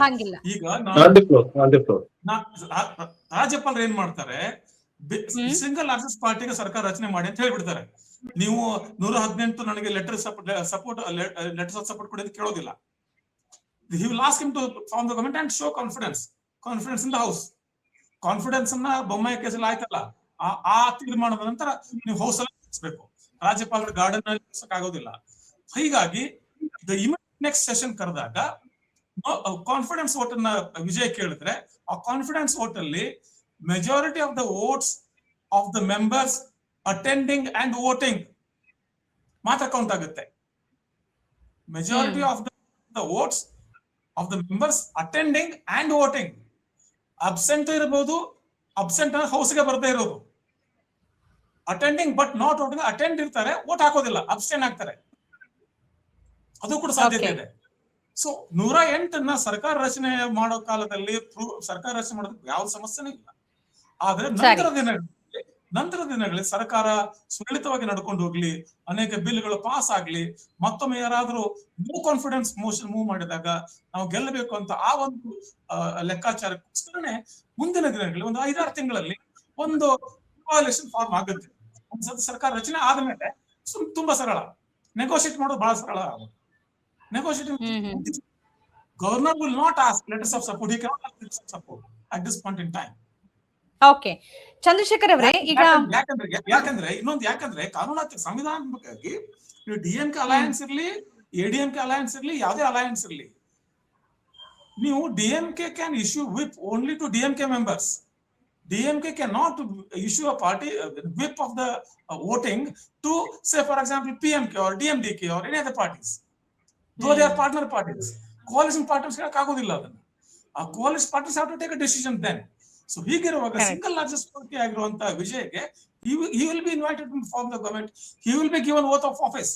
A: ಹಂಗಿಲ್ಲ?
C: ಈಗ ರಾಜ್ಯಪಾಲರು ಏನ್ ಮಾಡ್ತಾರೆ, ಸಿಂಗಲ್ ಆಕ್ಸೆಸ್ ಪಾರ್ಟಿಗೆ ಸರ್ಕಾರ ರಚನೆ ಮಾಡಿ ಅಂತ ಹೇಳ್ಬಿಡ್ತಾರೆ. ನೀವು 118 ನನಗೆ ಲೆಟರ್ಸ್ ಸಪೋರ್ಟ್ ಕೊಡಿ ಅಂತ ಕೇಳೋದಿಲ್ಲ. He will ask him to form the government and show confidence in the house. Confidence ಅನ್ನ ಬೊಮ್ಮಾಯಿ ಕೇಸಲ್ಲಿ ಆಯ್ತಲ್ಲ, ಆ ತೀರ್ಮಾನದ ನಂತರ ನೀವು ಹೌಸ್ ಅಲ್ಲಿ ನಡೆಸಬೇಕು. ರಾಜ್ಯಪಾಲರ ಗಾರ್ಡನ್ ನಲ್ಲಿ ಆಗೋದಿಲ್ಲ. ಹೀಗಾಗಿ ನೆಕ್ಸ್ಟ್ ಸೆಷನ್ ಕರೆದಾಗ ಕಾನ್ಫಿಡೆನ್ಸ್ ವೋಟ್ ಅನ್ನ ವಿಜಯ್ ಕೇಳಿದ್ರೆ, ಆ ಕಾನ್ಫಿಡೆನ್ಸ್ ವೋಟ್ ಅಲ್ಲಿ majority of the votes of the members attending and voting ಮಾತ್ರ ಕೌಂಟ್ ಆಗುತ್ತೆ. Majority of the votes of the members attending and voting. Absent ಇರಬಹುದು, ಅಬ್ಸೆಂಟ್ ಹೌಸ್ಗೆ ಬರದೇ ಇರೋದು. Attending but not voting, attend ಇರ್ತಾರೆ, ವೋಟ್ ಹಾಕೋದಿಲ್ಲ, abstain ಆಗ್ತಾರೆ, ಅದು ಕೂಡ ಸಾಧ್ಯತೆ ಇದೆ. ಸೊ 108 ಸರ್ಕಾರ ರಚನೆ ಮಾಡೋ ಕಾಲದಲ್ಲಿ ಸರ್ಕಾರ ರಚನೆ ಮಾಡೋದಕ್ಕೆ ಯಾವ ಸಮಸ್ಯೆನೂ ಇಲ್ಲ. ಆದ್ರೆ ನಂತರ ದಿನಗಳಲ್ಲಿ ಸರ್ಕಾರ ಸುಲಲಿತವಾಗಿ ನಡ್ಕೊಂಡು ಹೋಗ್ಲಿ, ಅನೇಕ ಬಿಲ್ಗಳು ಪಾಸ್ ಆಗ್ಲಿ, ಮತ್ತೊಮ್ಮೆ ಯಾರಾದ್ರೂ ಕಾನ್ಫಿಡೆನ್ಸ್ ಮೋಷನ್ ಮೂವ್ ಮಾಡಿದಾಗ ನಾವು ಗೆಲ್ಲಬೇಕು ಅಂತ ಆ ಒಂದು ಲೆಕ್ಕಾಚಾರಕ್ಕೋಸ್ಕರನೇ ಮುಂದಿನ ದಿನಗಳಲ್ಲಿ ಒಂದು 5-6 ತಿಂಗಳಲ್ಲಿ ಒಂದು ಕೋalition ಫಾರ್ಮ್ ಆಗುತ್ತೆ. ಒಂದ್ಸತಿ ಸರ್ಕಾರ ರಚನೆ ಆದ್ಮೇಲೆ ತುಂಬಾ ಸರಳ, ನೆಗೋಷಿಯೇಟ್ ಮಾಡೋದು ಬಹಳ ಸರಳ. Negotiating governor will not ask letters of support, he cannot ask letters of support at this point in time.
A: Okay, Chandrashekhar ಅವರೇ, ಈಗ
C: ಯಾಕಂದ್ರೆ ಕಾನೂನಾತ್ಮಕ ಸಂವಿಧಾನಾತ್ಮಕವಾಗಿ ಡಿಎಂಕೆ ಅಲಯನ್ಸ್ ಇರ್ಲಿ, ಎಡಿಎಂಕೆ ಅಲಯನ್ಸ್ ಇರ್ಲಿ, ಯಾವುದೇ ಅಲಯನ್ಸ್ ಇರ್ಲಿ, ನೀವು DMK can issue whip only to DMK members. DMK cannot issue a party whip of the voting to, say for example, PMK or DMDK or any other parties, though they are partner parties. Coalition partners ಆಗೋದಿಲ್ಲ ಅದನ್ನ. ಆ coalition partners have to take a decision then. So ಹೀಗಿರುವಾಗ single largest party ಆಗಿರುವಂತ ವಿಜಯ್ಗೆ he will be invited to form the government, he will be given oath of office.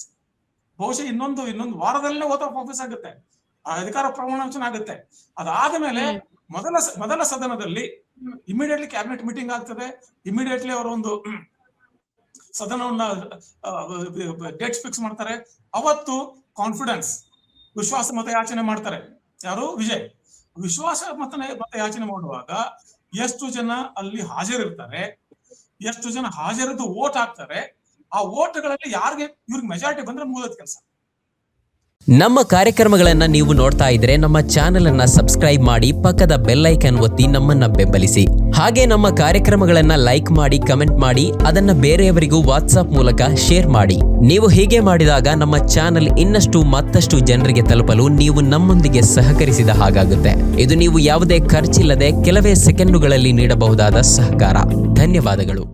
C: ಬಹುಶಃ ಇನ್ನೊಂದು ವಾರದಲ್ಲೇ vote of office ಆಗುತ್ತೆ, ಅಧಿಕಾರ ಪ್ರಮಾಣ ವಚನ ಆಗುತ್ತೆ. ಅದಾದ ಮೇಲೆ ಮೊದಲ ಸದನದಲ್ಲಿ ಇಮಿಡಿಯೇಟ್ಲಿ ಕ್ಯಾಬಿನೆಟ್ ಮೀಟಿಂಗ್ ಆಗ್ತದೆ. ಇಮಿಡಿಯೇಟ್ಲಿ ಅವರು ಒಂದು ಸದನವನ್ನ ಡೇಟ್ಸ್ ಫಿಕ್ಸ್ ಮಾಡ್ತಾರೆ. ಅವತ್ತು ಕಾನ್ಫಿಡೆನ್ಸ್ ವಿಶ್ವಾಸ ಮತ ಯಾಚನೆ ಮಾಡ್ತಾರೆ. ಯಾರು? ವಿಜಯ್. ವಿಶ್ವಾಸ ಮತ ಯಾಚನೆ ಮಾಡುವಾಗ ಎಷ್ಟು ಜನ ಅಲ್ಲಿ ಹಾಜರಿರ್ತಾರೆ, ಎಷ್ಟು ಜನ ಹಾಜರಿದ್ದು ವೋಟ್ ಹಾಕ್ತಾರೆ, ಆ ವೋಟ್ಗಳಲ್ಲಿ ಯಾರಿಗೆ ಇವ್ರಿಗೆ ಮೆಜಾರಿಟಿ ಬಂದ್ರೆ ಮುಗಿದ ಕೆಲಸ.
D: ನಮ್ಮ ಕಾರ್ಯಕ್ರಮಗಳನ್ನು ನೀವು ನೋಡ್ತಾ ಇದ್ರೆ ನಮ್ಮ ಚಾನೆಲ್ ಅನ್ನ ಸಬ್ಸ್ಕ್ರೈಬ್ ಮಾಡಿ, ಪಕ್ಕದ ಬೆಲ್ ಐಕಾನ್ ಒತ್ತಿ ನಮ್ಮನ್ನ ಬೆಂಬಲಿಸಿ. ಹಾಗೆ ನಮ್ಮ ಕಾರ್ಯಕ್ರಮಗಳನ್ನ ಲೈಕ್ ಮಾಡಿ, ಕಮೆಂಟ್ ಮಾಡಿ, ಅದನ್ನ ಬೇರೆಯವರಿಗೂ ವಾಟ್ಸ್ಆಪ್ ಮೂಲಕ ಶೇರ್ ಮಾಡಿ. ನೀವು ಹೀಗೆ ಮಾಡಿದಾಗ ನಮ್ಮ ಚಾನೆಲ್ ಇನ್ನಷ್ಟು ಮತ್ತಷ್ಟು ಜನರಿಗೆ ತಲುಪಲು ನೀವು ನಮ್ಮೊಂದಿಗೆ ಸಹಕರಿಸಿದ ಹಾಗಾಗುತ್ತೆ. ಇದು ನೀವು ಯಾವುದೇ ಖರ್ಚಿಲ್ಲದೆ ಕೆಲವೇ ಸೆಕೆಂಡುಗಳಲ್ಲಿ ನೀಡಬಹುದಾದ ಸಹಕಾರ. ಧನ್ಯವಾದಗಳು.